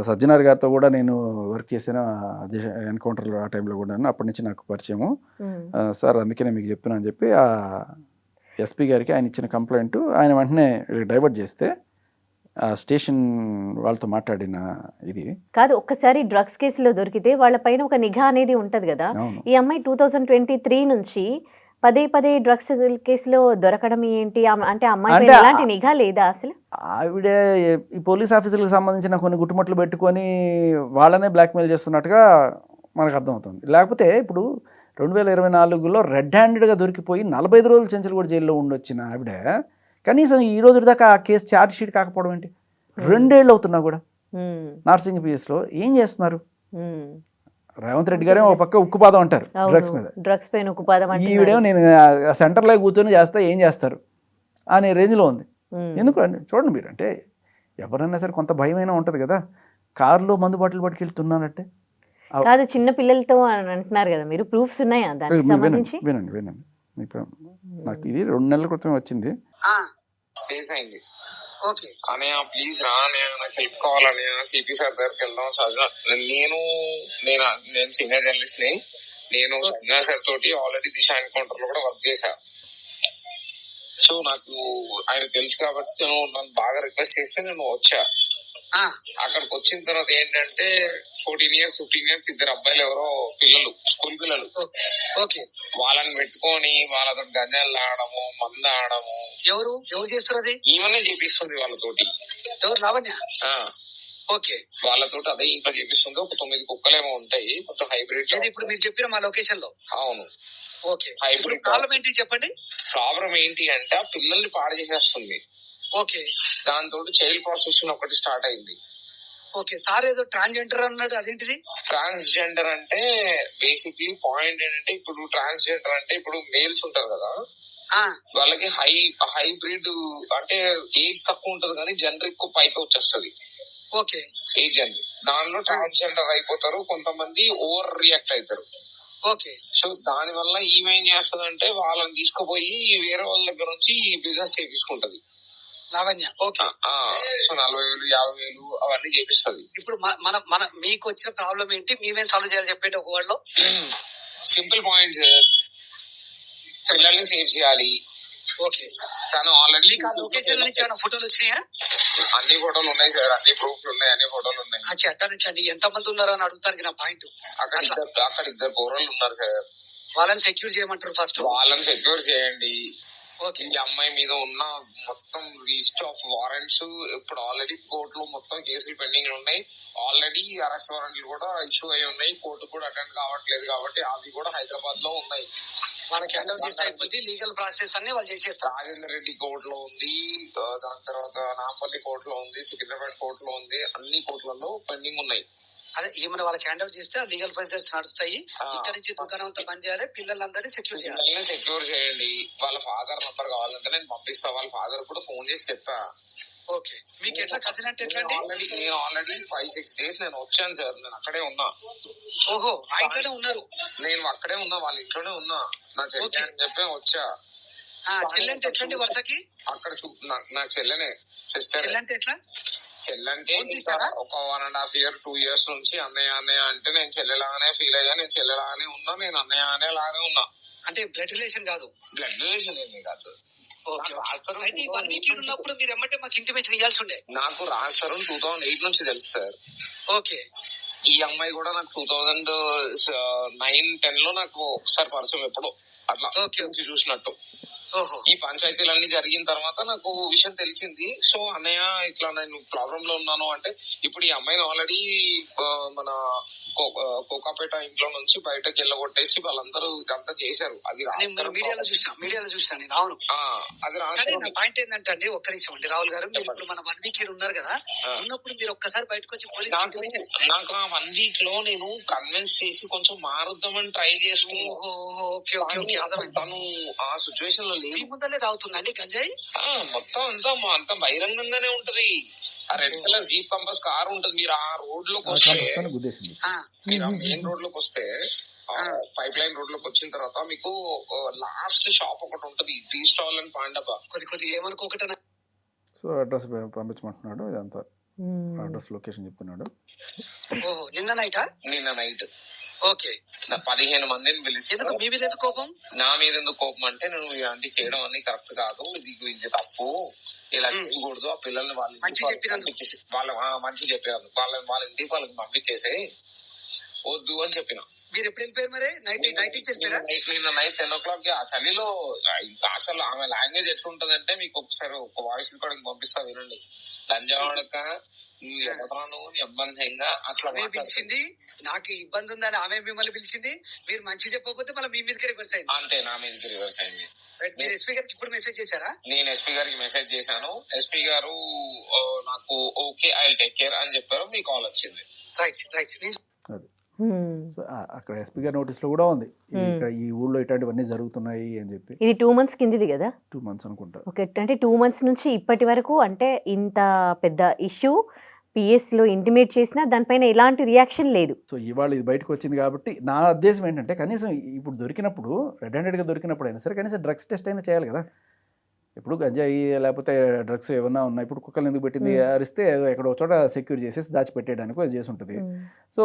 [SPEAKER 3] సజ్జనార్ గారితో కూడా నేను వర్క్ చేశాను ఎన్కౌంటర్లో, ఆ టైంలో కూడా అప్పటి నుంచి నాకు పరిచయము సార్, అందుకే నేను మీకు చెప్తున్నా అని చెప్పి ఆ ఎస్పీ గారికి ఆయన ఇచ్చిన కంప్లైంట్ ఆయన వెంటనే డైవర్ట్ చేస్తే ఆ స్టేషన్ వాళ్ళతో మాట్లాడిన ఇది
[SPEAKER 2] కాదు. ఒక్కసారి డ్రగ్స్ కేసులో దొరికితే వాళ్ళ పైన ఒక నిఘా అనేది ఉంటది కదా. ఈ అమ్మాయి 2023 నుంచి పదే డ్రగ్స్ కేసులో దొరకడం ఏంటి అంటే అమ్మాయి ఎలాంటి నిఘా లేదా అసలు?
[SPEAKER 3] ఆవిడ ఈ పోలీస్ ఆఫీసర్లకు సంబంధించిన కొన్ని గుట్టుమట్లు పెట్టుకొని వాళ్ళనే బ్లాక్మెయిల్ చేస్తున్నట్టుగా మనకు అర్థమవుతుంది. లేకపోతే ఇప్పుడు 2024లో రెడ్ హ్యాండెడ్గా దొరికిపోయి 45 రోజులు చెంచల్ కూడా జైల్లో ఉండొచ్చిన ఆవిడ కనీసం ఈ రోజు దాకా ఆ కేసు ఛార్జ్ షీట్ కాకపోవడం ఏంటి? 2 ఏళ్ళు అవుతున్నా కూడా నార్సింగ్ పిఎస్లో ఏం చేస్తున్నారు? రేవంత్ రెడ్డి గారే ఒక పక్క ఉక్కుపాదం అంటారు డ్రగ్స్ మీద,
[SPEAKER 2] డ్రగ్స్ పైన ఉక్కుపాదం,
[SPEAKER 3] ఈవిడేమో నేను సెంటర్లో కూర్చొని చేస్తా ఏం చేస్తారు అనే రేంజ్లో ఉంది. ఎందుకు అండి చూడండి మీరు, అంటే ఎవరైనా సరే కొంత భయమైనా ఉంటుంది కదా. కారులో మందు బాటిల్ పట్టుకెళ్తున్నానంటే
[SPEAKER 2] కాదు, చిన్న పిల్లలతో అని అంటున్నారు కదా మీరు, ప్రూఫ్స్ ఉన్నాయా దానికి సంబంధించి?
[SPEAKER 3] వినండి ఇప్పుడు నాకు ఇది 2 నెలల క్రితం వచ్చింది.
[SPEAKER 4] అయింది అనయ్య ప్లీజ్ రా అనయ్య, నాకు హెల్ప్ కావాలన్నయ్య, సిపి సార్ దగ్గరికి వెళ్దాం. సజ్జా నేను సీనియర్ జర్నలిస్ట్ ని, నేను సజ్జా సార్ తోటి ఆల్రెడీ దిశ ఎన్కౌంటర్ లో కూడా వర్క్ చేశా. సో నాకు ఆయన తెలుసు కాబట్టి నేను నన్ను బాగా రిక్వెస్ట్ చేస్తే నేను వచ్చా. అక్కడికి వచ్చిన తర్వాత ఏంటంటే 14 years 15 years ఇద్దరు అబ్బాయిలు ఎవరో పిల్లలు, స్కూల్ పిల్లలు, వాళ్ళని పెట్టుకొని వాళ్ళతో గంజాలు ఆడము, మంద ఆడము.
[SPEAKER 5] ఎవరు చేస్తున్నది?
[SPEAKER 4] ఈమెనే చేపిస్తుంది వాళ్ళతోటి.
[SPEAKER 5] ఎవరు? లావణ్య. ఓకే,
[SPEAKER 4] వాళ్ళతోటి అదే ఇంట్లో చేపిస్తుంది. ఒక 9 కుక్కలేమో ఉంటాయి, మొత్తం హైబ్రిడ్.
[SPEAKER 5] ఇప్పుడు మీరు చెప్పిన మా లొకేషన్ లో?
[SPEAKER 4] అవును.
[SPEAKER 5] Okay,
[SPEAKER 4] hybrid.
[SPEAKER 5] ప్రాబ్లం ఏంటి చెప్పండి?
[SPEAKER 4] ప్రాబ్లం ఏంటి అంటే ఆ పిల్లల్ని పాడు చేసేస్తుంది.
[SPEAKER 5] ఓకే,
[SPEAKER 4] దాంతో చైల్డ్ ప్రాసెసింగ్ ఒకటి స్టార్ట్ అయింది.
[SPEAKER 5] ఓకే, సార్ ఏదో ట్రాన్స్జెండర్ అన్నాడు, అదేంటిది?
[SPEAKER 4] ట్రాన్స్జెండర్ అంటే బేసిక్లీ పాయింట్ ఏంటంటే, ఇప్పుడు ట్రాన్స్జెండర్ అంటే ఇప్పుడు మేల్స్ ఉంటారు కదా, వాళ్ళకి హైబ్రిడ్ అంటే ఏజ్ తక్కువ ఉంటది కానీ జెండర్ ఎక్కువ పైకి వచ్చేస్తుంది.
[SPEAKER 5] ఓకే,
[SPEAKER 4] ఏజ్ అండి, దానిలో ట్రాన్స్జెండర్ అయిపోతారు. కొంతమంది ఓవర్ రియాక్ట్ అవుతారు.
[SPEAKER 5] ఓకే,
[SPEAKER 4] సో దాని వల్ల ఈమెం చేస్తుందంటే వాళ్ళని తీసుకుపోయి వేరే వాళ్ళ దగ్గర నుంచి బిజినెస్ చేపించుకుంటది
[SPEAKER 5] లావణ్య. ఓకే,
[SPEAKER 4] సో 40,000 50,000 అవన్నీ చేపిస్తుంది.
[SPEAKER 5] ఇప్పుడు మన మీకు వచ్చిన ప్రాబ్లం ఏంటి, మేమేం సాల్వ్ చేయాలి చెప్పండి ఒక వర్డ్ లో.
[SPEAKER 4] సింపుల్ పాయింట్, పిల్లల్ని సేవ్ చేయాలి.
[SPEAKER 5] ఓకే,
[SPEAKER 4] తను ఆల్రెడీ
[SPEAKER 5] లొకేషన్ నుంచి ఏమైనా ఫోటోలు వచ్చినాయా?
[SPEAKER 4] అన్ని ఫోటోలు ఉన్నాయి సార్, అన్ని ప్రూఫ్లు ఉన్నాయి, అన్ని ఫోటోలు ఉన్నాయి.
[SPEAKER 5] అట్టండి, ఎంత మంది ఉన్నారు అని అడుగుతారు నా పాయింట్.
[SPEAKER 4] అక్కడ ఇద్దరు పౌరులు ఉన్నారు సార్,
[SPEAKER 5] వాళ్ళని సెక్యూర్ చేయమంటారు. ఫస్ట్
[SPEAKER 4] వాళ్ళని సెక్యూర్ చేయండి.
[SPEAKER 5] ఓకే,
[SPEAKER 4] ఈ అమ్మాయి మీద ఉన్న మొత్తం లిస్ట్ ఆఫ్ వారెంట్స్ ఇప్పుడు ఆల్రెడీ కోర్టులో మొత్తం కేసులు పెండింగ్ ఉన్నాయి. ఆల్రెడీ అరెస్ట్ వారెంట్లు కూడా ఇష్యూ అయి ఉన్నాయి. కోర్టు కూడా అటెండ్ కావట్లేదు కాబట్టి అవి కూడా హైదరాబాద్ లో ఉన్నాయి.
[SPEAKER 5] వాళ్ళకి హ్యాండ్ ఓవర్ చేస్తే అయిపోద్ది, లీగల్ ప్రాసెస్ అన్ని వాళ్ళు చేసేస్తారు.
[SPEAKER 4] రాజేందర్ రెడ్డి కోర్టులో ఉంది, దాని తర్వాత నాంపల్లి కోర్టులో ఉంది, సికింద్రాబాద్ కోర్టులో ఉంది, అన్ని కోర్టులలో పెండింగ్ ఉన్నాయి.
[SPEAKER 5] అదే ఏమైనా వాళ్ళకి హ్యాండ్ ఓవర్ చేస్తే లీగల్ ప్రాసెస్ నడుస్తాయి. ఇక్కడ నుంచి దుకాణం అంతా బంద్ చేయాలి, పిల్లలందరినీ సెక్యూర్ చేయాలి.
[SPEAKER 4] సెక్యూర్ చేయండి. వాళ్ళ ఫాదర్ నంబర్ కావాలంటే నేను పంపిస్తా, వాళ్ళ ఫాదర్ కూడా ఫోన్ చేసి చెప్పా.
[SPEAKER 5] ఓకే, మీకు ఎట్లా కజిన్ అంటే ఎట్లా?
[SPEAKER 4] నేను ఆల్రెడీ 5-6 days నేను వచ్చాను సార్, నేను అక్కడే ఉన్నా.
[SPEAKER 5] ఓహో, ఇంట్లోనే ఉన్నారు?
[SPEAKER 4] నేను అక్కడే ఉన్నా, వాళ్ళ ఇంట్లోనే ఉన్నా. నా చెల్లె అని చెప్పి వచ్చా.
[SPEAKER 5] చెల్లెంటే ఎట్లండి వరుసకి?
[SPEAKER 4] అక్కడ నా చెల్లెనే, సిస్టర్.
[SPEAKER 5] చెల్లంటే ఎట్లా?
[SPEAKER 4] చెల్లంటే ఒక 1.5 year 2 years నుంచి అన్నయ్య అంటే నేను చెల్లెలాగానే ఫీల్ అయ్యా, నేను చెల్లెలాగానే ఉన్నా, నేను అన్నయ్య అనే లాగే ఉన్నా.
[SPEAKER 5] అంటే బ్లడ్ రిలేషన్ కాదు?
[SPEAKER 4] బ్లడ్ రిలేషన్ ఏమి కాదు సార్.
[SPEAKER 5] అయితే 1 week ఉన్నప్పుడు మీరు ఎమ్మటే మాకు ఇంటిమేషన్ ఇవ్వాల్సి ఉండే.
[SPEAKER 4] నాకు రాజ్ సార్ 2008 నుంచి తెలుసు సార్.
[SPEAKER 5] ఓకే,
[SPEAKER 4] ఈ అమ్మాయి కూడా నాకు 2009-10 లో నాకు ఒకసారి పరిచయం, ఎప్పుడు అట్లా చూసినట్టు. ఈ పంచాయతీలన్నీ జరిగిన తర్వాత నాకు విషయం తెలిసింది. సో అన్నయ్య ఇట్లా నేను ప్రాబ్లం లో ఉన్నాను అంటే, ఇప్పుడు ఈ అమ్మాయిని ఆల్రెడీ మన కోకాపేట ఇంట్లో నుంచి బయటకు వెళ్ళగొట్టేసి వాళ్ళందరూ ఇదంతా చేశారు. అది
[SPEAKER 5] మీడియాలో చూసాను నేను. అవును,
[SPEAKER 4] అది
[SPEAKER 5] పాయింట్ ఏంటంటే అండి, ఒక్క నిమిషం అండి రాహుల్ గారు, మీరు ఇప్పుడు మన 1 week ఉన్నారు కదా, ఉన్నప్పుడు మీరు ఒక్కసారి బయటకు వచ్చి పోలీస్
[SPEAKER 4] నాకు ఆ 1 week లో నేను కన్విన్స్ చేసి కొంచెం మారుద్దామని ట్రై చేసుకున్నాను. తను ఆ సిచ్యువేషన్ లో
[SPEAKER 5] మీ ముందరే తాగుతుందండి గంజాయి?
[SPEAKER 4] మొత్తం అంత బహిరంగంగానే ఉంటది. ఆ red colour jeep compass car ఉంటది. మీరు ఆ రోడ్ లోకి వస్తే, మీరు ఆ మెయిన్ రోడ్ లోకి వస్తే, పైప్ లైన్ రోడ్ లోకి వచ్చిన తర్వాత మీకు లాస్ట్ షాప్ ఒకటి ఉంటది, టీ స్టాల్ అని పాండప.
[SPEAKER 5] కొద్ది ఏమనుకోకట.
[SPEAKER 3] సో అడ్రస్ పంపించమంటున్నాడు, ఇదంతా అడ్రస్ లొకేషన్ చెప్తున్నాడు.
[SPEAKER 5] నిన్న
[SPEAKER 4] నైట్.
[SPEAKER 5] ఓకే,
[SPEAKER 4] 15 మందిని పిలిచి,
[SPEAKER 5] మీ మీద ఎందుకు కోపం?
[SPEAKER 4] నా మీద ఎందుకు కోపం అంటే, నువ్వు ఇలాంటి చేయడం అన్ని కరెక్ట్ కాదు, ఇది తప్పు, ఇలా చేయకూడదు. ఆ పిల్లల్ని వాళ్ళ మంచి చెప్పారు, వాళ్ళ ఇంటికి వాళ్ళకి పంపించేసి వద్దు అని చెప్పిన.
[SPEAKER 5] మీరు ఎప్పుడు వెళ్ళిపోయారు మరి? నైట్ నైట్ నుంచి వెళ్ళిపోయారా?
[SPEAKER 4] నిన్న నైట్ 10 o'clock ఆ చలిలో ఇంకా అసలు ఆమె లాంగ్వేజ్ ఎట్లుంటదంటే మీకు ఒకసారి ఒక వాయిస్ రికార్డింగ్ పంపిస్తా వినండి. లంజావాడక నువ్వు ఎవరాను ఇబ్బందిగా అట్లా
[SPEAKER 5] పిలిచింది, నాకు ఇబ్బంది ఉందని ఆమె మిమ్మల్ని పిలిచింది. మీరు మంచి చెప్పకపోతే మళ్ళీ మీ మీదకి రివర్స్ అయింది.
[SPEAKER 4] అంతే, నా మీదకి రివర్స్ అయింది.
[SPEAKER 5] మీరు ఎస్పీ గారికి ఇప్పుడు మెసేజ్ చేశారా?
[SPEAKER 4] నేను ఎస్పీ గారికి మెసేజ్ చేశాను. ఎస్పీ గారు నాకు okay I will take care అని చెప్పారు. మీ కాల్ వచ్చింది.
[SPEAKER 5] Right right.
[SPEAKER 3] అది సో అక్కడ ఎస్పీ గారి నోటీస్లో కూడా ఉంది ఇక్కడ ఈ ఊళ్ళో ఇట్లాంటివన్నీ జరుగుతున్నాయి అని చెప్పి.
[SPEAKER 2] ఇది 2 months కిందిది కదా?
[SPEAKER 3] 2 months అనుకుంటా.
[SPEAKER 2] ఓకే, అంటే 2 months నుంచి ఇప్పటి వరకు అంటే ఇంత పెద్ద ఇష్యూ పిఎస్లో ఇంటిమేట్ చేసినా దానిపైన ఎలాంటి రియాక్షన్ లేదు.
[SPEAKER 3] సో ఇవాళ ఇది బయటకు వచ్చింది కాబట్టి నా ఉద్దేశం ఏంటంటే కనీసం ఇప్పుడు దొరికినప్పుడు రెడ్ హ్యాండెడ్గా దొరికినప్పుడు అయినా సరే కనీసం డ్రగ్స్ టెస్ట్ అయినా చేయాలి కదా. ఇప్పుడు గంజాయి లేకపోతే డ్రగ్స్ ఏమన్నా ఉన్నాయి, ఇప్పుడు కుక్కలు ఎందుకు పెట్టింది అరిస్తే ఎక్కడో చోట సెక్యూర్ చేసేసి దాచిపెట్టేయడానికి అది చేసి ఉంటుంది. సో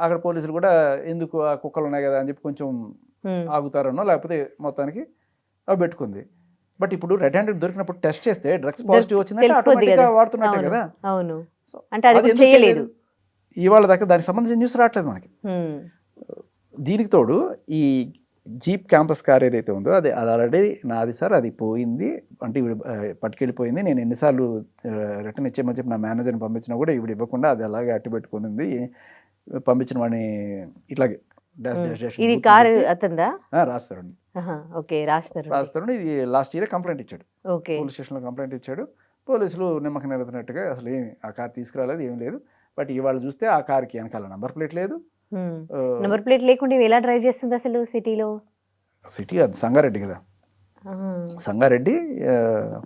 [SPEAKER 3] అక్కడ పోలీసులు కూడా ఎందుకు ఆ కుక్కలు ఉన్నాయి కదా అని చెప్పి కొంచెం ఆగుతారనో లేకపోతే మొత్తానికి అవి పెట్టుకుంది. బట్ ఇప్పుడు రెడ్ హ్యాండెడ్ దొరికినప్పుడు టెస్ట్ చేస్తే డ్రగ్స్ పాజిటివ్ వచ్చిందంటే ఆటోమేటిక్గా వాడుతున్నట్టే కదా.
[SPEAKER 2] అవును, అంటే అది చేయలేదు.
[SPEAKER 3] ఇవాళ దాకా దానికి సంబంధించిన న్యూస్ రావట్లేదు మనకి. దీనికి తోడు ఈ జీప్ క్యాంపస్ కార్ ఏదైతే ఉందో అది ఆల్రెడీ నాది సార్, అది పోయింది అంటే ఇవి పట్టుకెళ్ళిపోయింది. నేను ఎన్నిసార్లు రిటర్న్ ఇచ్చేయమని చెప్పి నా మేనేజర్ని పంపించినా కూడా ఇవి ఇవ్వకుండా అది అలాగే అట్టి పెట్టుకుంది. పంపించిన వాడిని ఇట్లాగే డాష్ డాష్ డాష్
[SPEAKER 2] ఇది కారు అతందా
[SPEAKER 3] రాస్తారండి.
[SPEAKER 2] ఓకే, రాస్తారండి.
[SPEAKER 3] ఇది లాస్ట్ ఇయర్ కంప్లైంట్ ఇచ్చాడు,
[SPEAKER 2] ఓకే,
[SPEAKER 3] పోలీస్ స్టేషన్లో కంప్లైంట్ ఇచ్చాడు. పోలీసులు నిమ్మకం నెరవేరినట్టుగా అసలు ఏమి ఆ కార్ తీసుకురాలేదు, ఏం లేదు. బట్ ఇవాళ చూస్తే ఆ కార్కి వెనకాల నంబర్ ప్లేట్ లేదు.
[SPEAKER 2] నెంబర్ ప్లేట్ లేకుండా ఎలా డ్రైవ్ చేస్తుంది అసలు సిటీలో?
[SPEAKER 3] సిటీ అది సంగారెడ్డి కదా, సంగారెడ్డి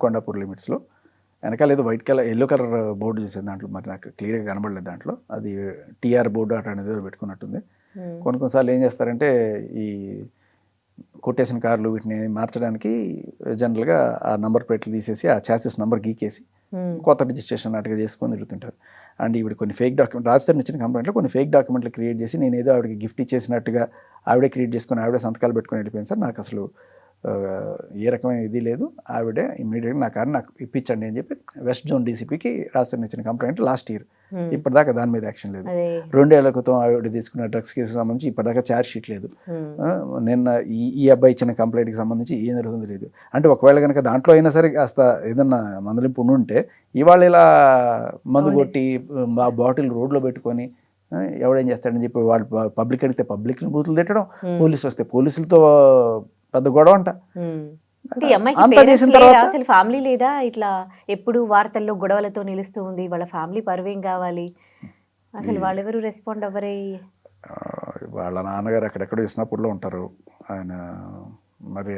[SPEAKER 3] కొండాపూర్ లిమిట్స్లో. వెనకాల ఏదో white colour yellow colour board చూసేది దాంట్లో, మరి నాకు క్లియర్గా కనబడలేదు దాంట్లో. అది టీఆర్ బోర్డు అటు అనేది పెట్టుకున్నట్టుంది. కొన్నిసార్లు ఏం చేస్తారంటే ఈ కొట్టేసిన కార్లు వీటిని మార్చడానికి జనరల్గా ఆ నంబర్ ప్లేట్లు తీసేసి ఆ చాసెస్ నెంబర్ గీకేసి కొత్త రిజిస్ట్రేషన్ అటుగా చేసుకొని తిరుగుతుంటారు. అండ్ ఇప్పుడు కొన్ని ఫేక్ డాక్యుమెంట్ రాజధాని ఇచ్చిన కంప్లైంట్లో కొన్ని ఫేక్ డాక్యుమెంట్లు క్రియేట్ చేసి నేను ఏదో ఆవిడకి గిఫ్ట్ ఇచ్చేసినట్టుగా ఆవిడే క్రియేట్ చేసుకొని ఆవిడే సంతకాలు పెట్టుకొని వెళ్ళిపోయింది సార్. నాకు అసలు ఏ రకమైన ఇది లేదు. ఆవిడే ఇమ్మీడియట్గా నా కారు నాకు ఇప్పించండి అని చెప్పి వెస్ట్ జోన్ డీసీపీకి రాజధాని ఇచ్చిన కంప్లైంట్ లాస్ట్ ఇయర్. ఇప్పటిదాకా దాని మీద యాక్షన్ లేదు. 2 ఏళ్ల క్రితం ఆవిడ తీసుకున్న డ్రగ్స్ కేసు సంబంధించి ఇప్పటిదాకా ఛార్జ్ షీట్ లేదు. నిన్న ఈ అబ్బాయి ఇచ్చిన కంప్లైంట్కి సంబంధించి ఏం జరుగుతుందో లేదు. అంటే ఒకవేళ కనుక దాంట్లో అయినా సరే కాస్త ఏదన్నా మందలింపు ఉంటే ఇవాళ ఇలా మందు కొట్టి ఆ బాటిల్ రోడ్లో పెట్టుకొని ఎవడేం చేస్తాడని చెప్పి వాళ్ళు పబ్లిక్ అడిగితే పబ్లిక్ని బూతులు తిట్టడం, పోలీసులు వస్తే పోలీసులతో పెద్ద గొడవ అంట.
[SPEAKER 2] అసలు ఫ్యామిలీ లేదా? ఇట్లా ఎప్పుడు వార్తల్లో గొడవలతో నిలుస్తూ ఉంది. వాళ్ళ ఫ్యామిలీ పరువేం కావాలి అసలు? వాళ్ళెవరు రెస్పాండ్ అవ్వరే?
[SPEAKER 3] వాళ్ళ నాన్నగారు ఎక్కడెక్కడో ఇస్నాపూర్లో ఉంటారు. ఆయన మరి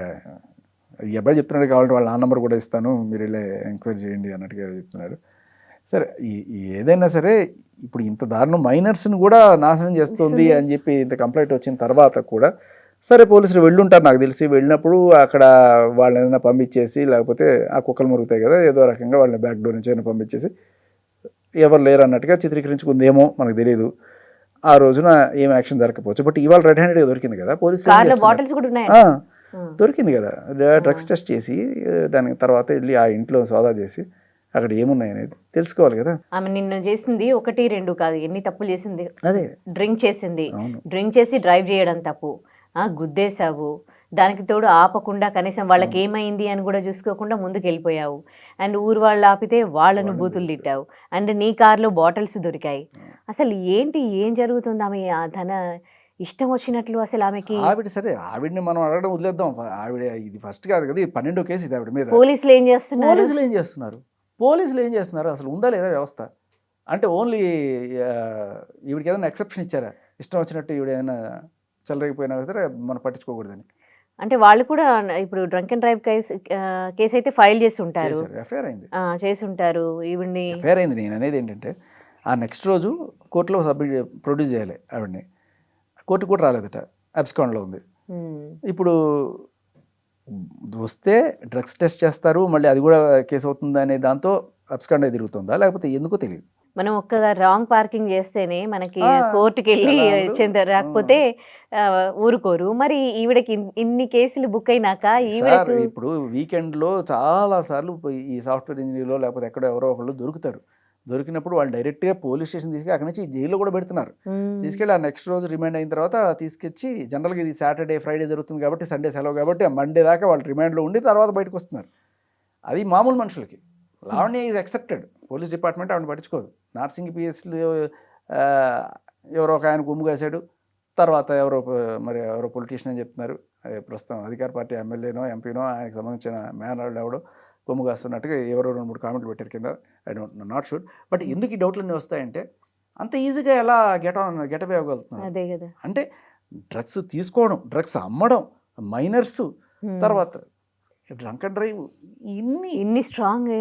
[SPEAKER 3] ఈ అబ్బాయి చెప్తున్నాడు కావాలంటే వాళ్ళ నాన్న నెంబర్ కూడా ఇస్తాను, మీరు ఇలా ఎంక్వైరీ చేయండి అన్నట్టుగా చెప్తున్నారు. సరే ఏదైనా సరే ఇప్పుడు ఇంత దారుణం మైనర్స్ని కూడా నాశనం చేస్తుంది అని చెప్పి ఇంత కంప్లైంట్ వచ్చిన తర్వాత కూడా సరే పోలీసులు వెళ్ళుంటారు నాకు తెలిసి. వెళ్ళినప్పుడు అక్కడ వాళ్ళని ఏదైనా పంపించేసి లేకపోతే ఆ కుక్కలు మురుగుతాయి కదా ఏదో రకంగా వాళ్ళని బ్యాక్ డోర్ నుంచి అయినా పంపించేసి ఎవరు లేరు అన్నట్టుగా చిత్రీకరించుకుందేమో మనకు తెలియదు. ఆ రోజున ఏం యాక్షన్ జరగకపోవచ్చు. బట్ ఇవాళ రెడ్ హ్యాండెడ్గా దొరికింది కదా పోలీసులు, దొరికింది కదా డ్రగ్స్ టెస్ట్ చేసి దాని తర్వాత వెళ్ళి ఆ ఇంట్లో సోదా చేసి అక్కడ ఏమున్నాయి అనేది తెలుసుకోవాలి కదా.
[SPEAKER 2] ఆమె నిన్న చేసింది 1, 2 కాదు, ఎన్ని తప్పులు చేసింది.
[SPEAKER 3] అదే
[SPEAKER 2] డ్రింక్ చేసింది, డ్రింక్ చేసి డ్రైవ్ చేయడం తప్పు, గుద్దేశావు, దానికి తోడు ఆపకుండా కనీసం వాళ్ళకి ఏమైంది అని కూడా చూసుకోకుండా ముందుకు వెళ్ళిపోయావు. అండ్ ఊరు వాళ్ళు ఆపితే వాళ్ళను బూతులు తిట్టావు. అండ్ నీ కార్లో బాటిల్స్ దొరికాయి. అసలు ఏంటి, ఏం జరుగుతుంది? ఆమె తన ఇష్టం వచ్చినట్లు అసలు ఆమెకి
[SPEAKER 3] ఆవిడ సరే ఆవిడని మనం అడగడం వదిలేద్దాం. ఆవిడ ఇది ఫస్ట్ కాదు కదా, 12వ కేసు ఇది ఆవిడ మీద.
[SPEAKER 2] పోలీసులు ఏం చేస్తున్నారు?
[SPEAKER 3] పోలీసులు ఏం చేస్తున్నారు అసలు ఉందా లేదా వ్యవస్థ? అంటే ఓన్లీ ఈవిడికి ఏదైనా ఎక్సెప్షన్ ఇచ్చారా? ఇష్టం వచ్చినట్టు ఈవిడ ఏదైనా చెలరైపోయినా సరే మనం పట్టించుకోకూడదని.
[SPEAKER 2] అంటే వాళ్ళు కూడా ఇప్పుడు డ్రంక్ అండ్ డ్రైవ్ కేసు అయితే ఫైల్ చేసి ఉంటారు,
[SPEAKER 3] ఎఫ్ఐఆర్ అయింది,
[SPEAKER 2] చేసి ఉంటారు. ఈవిడ్ని
[SPEAKER 3] ఎఫ్ఐఆర్ అయింది. నేను అనేది ఏంటంటే ఆ నెక్స్ట్ రోజు కోర్టులో ప్రొడ్యూస్ చేయాలి ఆవిడని. కోర్టు కూడా రాలేదట, అబ్స్కాండ్లో ఉంది. ఇప్పుడు వస్తే డ్రగ్స్ టెస్ట్ చేస్తారు, మళ్ళీ అది కూడా కేసు అవుతుందా అనే దాంతో అబ్స్కాండ్ తిరుగుతుందా లేకపోతే ఎందుకో తెలియదు.
[SPEAKER 2] మనం ఒక్కగా రాంగ్ పార్కింగ్ చేస్తేనే మనకి కోర్టుకి వెళ్ళి రాకపోతే ఊరుకోరు. మరి ఈవిడకి ఇన్ని కేసులు బుక్ అయినాక
[SPEAKER 3] ఇప్పుడు వీకెండ్లో చాలా సార్లు ఈ సాఫ్ట్వేర్ ఇంజనీర్లో లేకపోతే ఎక్కడో ఎవరో ఒకళ్ళు దొరుకుతారు. దొరికినప్పుడు వాళ్ళు డైరెక్ట్గా పోలీస్ స్టేషన్ తీసుకెళ్ళి అక్కడి నుంచి జైల్లో కూడా పెడుతున్నారు. తీసుకెళ్ళి ఆ నెక్స్ట్ రోజు రిమాండ్ అయిన తర్వాత తీసుకొచ్చి, జనరల్గా ఇది సాటర్డే ఫ్రైడే జరుగుతుంది కాబట్టి సండే సెలవు కాబట్టి ఆ మండే దాకా వాళ్ళు రిమాండ్లో ఉండి తర్వాత బయటకు వస్తున్నారు. అది మామూలు మనుషులకి. Lavanya is accepted, police department ఆవిడ పట్టించుకోదు. నార్సింగ్ పిఎస్లో ఎవరో ఒక ఆయన గుమ్ము కాశాడు, తర్వాత ఎవరో పొలిటీషియన్ అని చెప్తున్నారు, ప్రస్తుతం అధికార పార్టీ ఎమ్మెల్యేనో ఎంపీనో ఆయనకు సంబంధించిన మేనల్డ్ ఎవడో కొమ్ము కాస్తున్నట్టుగా ఎవరో 2-3 కామెంట్లు పెట్టారు కింద. I don't know, not sure. But ఎందుకు ఈ డౌట్లన్నీ వస్తాయంటే అంత ఈజీగా ఎలా గెటప్ అవ్వగలుగుతున్నారు
[SPEAKER 2] అదే కదా.
[SPEAKER 3] అంటే డ్రగ్స్ తీసుకోవడం, డ్రగ్స్ అమ్మడం, మైనర్స్, తర్వాత డ్రంక్ అండ్ డ్రైవ్,
[SPEAKER 2] ఇన్ని స్ట్రాంగ్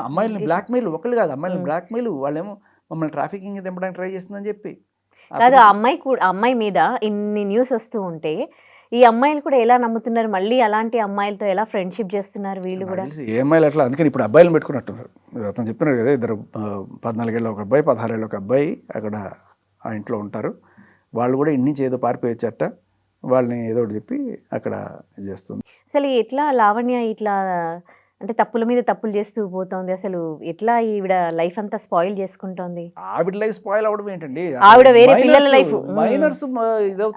[SPEAKER 3] అమ్మాయిల్ని బ్లాక్మెయిల్, ఒకళ్ళు కాదు అమ్మాయిల్ని బ్లాక్మెయిల్, వాళ్ళేమో మమ్మల్ని ట్రాఫికింగ్ దింపడానికి ట్రై చేస్తుందని చెప్పి.
[SPEAKER 2] కాదు, ఆ అమ్మాయి మీద ఇన్ని న్యూస్ వస్తూ ఉంటే ఈ అమ్మాయిలు కూడా ఎలా నమ్ముతున్నారు, మళ్ళీ అలాంటి అమ్మాయిలతో ఎలా ఫ్రెండ్షిప్ చేస్తున్నారు వీళ్ళు కూడా.
[SPEAKER 3] ఏ అమ్మాయిలు అట్లా, అందుకని ఇప్పుడు అబ్బాయిలను పెట్టుకున్నట్టున్నారు. అతను చెప్పినారు కదా, 14 ఏళ్ళ ఒక అబ్బాయి, 16 ఏళ్ళ ఒక అబ్బాయి అక్కడ ఆ ఇంట్లో ఉంటారు. వాళ్ళు కూడా ఇంటి నుంచి ఏదో పారిపోయొచ్చట, వాళ్ళని ఏదో ఒకటి చెప్పి అక్కడ చేస్తుంది.
[SPEAKER 2] అసలు ఎట్లా లావణ్య ఇట్లా అంటే తప్పుల మీద తప్పులు చేస్తూ పోతోంది, అసలు ఎట్లా ఈవిడ లైఫ్ అంతా స్పాయిల్ చేసుకుంటోంది.
[SPEAKER 3] ఆవిడ లైఫ్ స్పాయిల్ అవడం ఏంటండి,
[SPEAKER 2] ఆవిడ వేరే పిల్లల లైఫ్,
[SPEAKER 3] మైనర్స్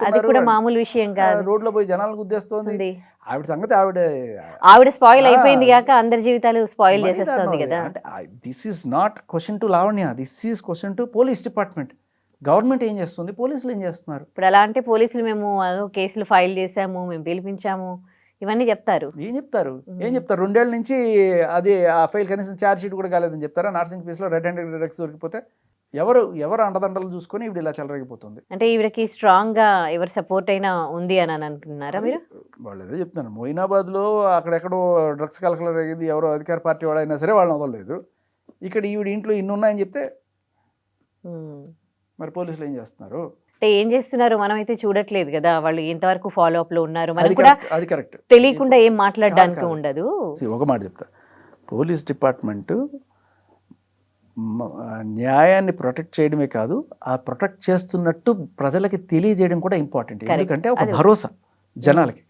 [SPEAKER 2] అది కూడా మామూలు విషయం కాదు.
[SPEAKER 3] రోడ్లో పోయి జనాలను గుద్దేస్తుంది ఆవిడ సంగతి.
[SPEAKER 2] ఆవిడ స్పాయిల్ అయిపోయింది కాక అందరి జీవితాలు స్పాయిల్ చేసేస్తుంది కదా.
[SPEAKER 3] This is not question to Lavanya, this is question to police department. Government ఏం చేస్తుంది, పోలీసులు ఏం చేస్తున్నారు?
[SPEAKER 2] ఇప్పుడు అలా అంటే పోలీసులు మేము కేసులు ఫైల్ చేసాము, మేము పిలిపించాము, ఇవన్నీ చెప్తారు.
[SPEAKER 3] ఏం చెప్తారు 2 ఏళ్ళ నుంచి అది ఆ ఫైల్ కనీసం ఛార్జ్ షీట్ కూడా కాలేదని చెప్తారా? నార్సింగ్ పీస్లో రెడ్ హ్యాండెడ్ డ్రగ్స్ దొరికిపోతే ఎవరు అండదండలు చూసుకొని ఈవిడ ఇలా చెలరేగిపోతుంది.
[SPEAKER 2] అంటే ఈవిడకి స్ట్రాంగ్ గా ఎవరు సపోర్ట్ అయినా ఉంది అని అనుకుంటున్నారా మీరు?
[SPEAKER 3] వాళ్ళు ఏదో చెప్తున్నారు, మొయినాబాద్లో అక్కడెక్కడో డ్రగ్స్ కలకలం అయ్యింది, ఎవరో అధికార పార్టీ వాడైనా సరే వాళ్ళని వదలలేదు. ఇక్కడ ఈవిడ ఇంట్లో ఇన్ని ఉన్నాయని చెప్తే మరి పోలీసులు ఏం చేస్తున్నారు?
[SPEAKER 2] అంటే ఏం చేస్తున్నారు మనం అయితే చూడట్లేదు కదా, వాళ్ళు ఎంతవరకు ఫాలో అప్ లో ఉన్నారు మనకు కూడా
[SPEAKER 3] అది కరెక్ట్.
[SPEAKER 2] తెలియకుండా ఏం మాట్లాడడానికి ఉండదు.
[SPEAKER 3] ఒక మాట చెప్తా, పోలీస్ డిపార్ట్మెంట్ న్యాయాన్ని ప్రొటెక్ట్ చేయడమే కాదు, ఆ ప్రొటెక్ట్ చేస్తున్నట్టు ప్రజలకి తెలియజేయడం కూడా ఇంపార్టెంట్. ఎందుకంటే ఒక భరోసా జనాలకి,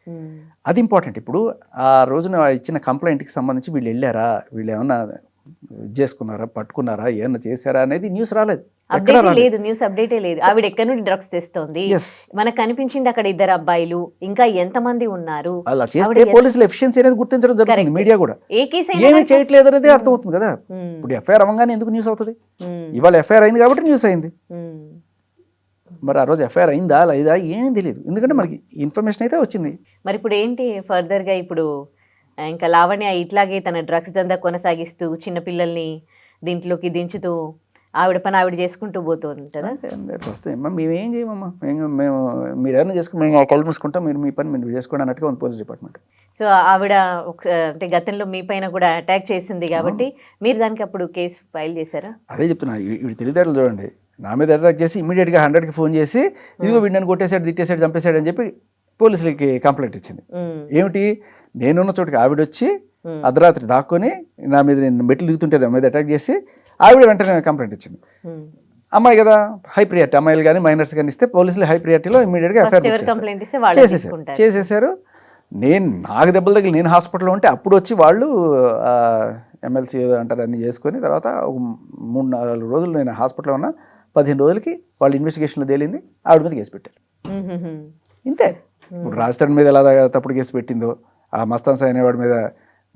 [SPEAKER 3] అది ఇంపార్టెంట్. ఇప్పుడు ఆ రోజున ఇచ్చిన కంప్లైంట్కి సంబంధించి వీళ్ళు వెళ్ళారా, వీళ్ళు ఏమన్నా చేసుకున్నారా, పట్టుకున్నారా, ఏమన్నా చేశారా అనేది న్యూస్ రాలేదు,
[SPEAKER 2] లేదు, న్యూస్ అప్డేటే లేదు. ఆవిడ ఎక్కడి నుండి డ్రగ్స్ తెస్తోంది, మనకు కనిపించింది అక్కడ 2 అబ్బాయిలు, ఇంకా ఎంతమంది ఉన్నారు,
[SPEAKER 3] అలా చేస్తే పోలీసులు ఎఫిషియన్సీ అనేది గుర్తించడం జరుగుతుంది. మీడియా కూడా ఏమీ చేయట్లేదు అనేది అర్థమవుతుంది కదా. ఇప్పుడు ఎఫ్ఐఆర్ అవ్వగానే ఎందుకు న్యూస్ అవుతుంది? ఇవాళ ఎఫ్ఐఆర్ అయింది కాబట్టి న్యూస్ అయింది. మరి ఆ రోజు ఎఫ్ఐఆర్ అయిందా లేదా ఏమీ తెలియదు, ఎందుకంటే మనకి ఇన్ఫర్మేషన్ అయితే వచ్చింది.
[SPEAKER 2] మరి ఇప్పుడు ఏంటి ఫర్దర్ గా? ఇప్పుడు ఇంకా లావణ్య ఇట్లాగే తన డ్రగ్స్ దందా కొనసాగిస్తూ చిన్నపిల్లల్ని దీంట్లోకి దించుతూ ఆవిడ పని ఆవిడ చేసుకుంటూ పోతుంటుందా?
[SPEAKER 3] వస్తాయమ్మా, మేమేం చేయమమ్మా, మేము మీరు ఏమైనా చేసుకుని మేము కళ్ళు మూసుకుంటాం, మీరు మీ పని మీరు చేసుకోండి అన్నట్టుగా ఉంది పోలీస్ డిపార్ట్మెంట్.
[SPEAKER 2] సో ఆవిడ అంటే గతంలో మీ పైన కూడా అటాక్ చేసింది కాబట్టి మీరు దానికి అప్పుడు కేసు ఫైల్ చేశారా?
[SPEAKER 3] అదే చెప్తున్నా, వీడి తెలివితేటలు చూడండి. నా మీద అటాక్ చేసి ఇమీడియట్గా 100కి ఫోన్ చేసి ఇదిగో వీడిని కొట్టేశాడు, తిట్టేశాడు, చంపేశాడు అని చెప్పి పోలీసులకి కంప్లైంట్ ఇచ్చింది. ఏమిటి, నేనున్న చోటుకి ఆవిడ వచ్చి అర్ధరాత్రి దాక్కొని నా మీద, నేను మెట్లు దిగుతుంటే నా మీద అటాక్ చేసి ఆవిడ వెంటనే కంప్లైంట్ ఇచ్చింది. అమ్మాయి కదా, హై ప్రియారిటీ, అమ్మాయిలు కానీ మైనర్స్ కానీ ఇస్తే పోలీసులు హై ప్రియారిటీలో ఇమీడియట్గా చేసేసారు. నాకు దెబ్బలు తగిలి నేను హాస్పిటల్లో ఉంటే అప్పుడు వచ్చి వాళ్ళు ఎమ్మెల్సీ ఏదో అంటారు అన్నీ చేసుకొని తర్వాత 3-4 రోజులు నేను హాస్పిటల్లో ఉన్నా, 15 రోజులకి వాళ్ళు ఇన్వెస్టిగేషన్లో తేలింది, ఆవిడ మీద కేసు పెట్టారు. ఇంతే. ఇప్పుడు రాజస్థాన్ మీద ఎలా తప్పుడు కేసు పెట్టిందో, ఆ మస్తాన్ సాయి అనేవాడి మీద,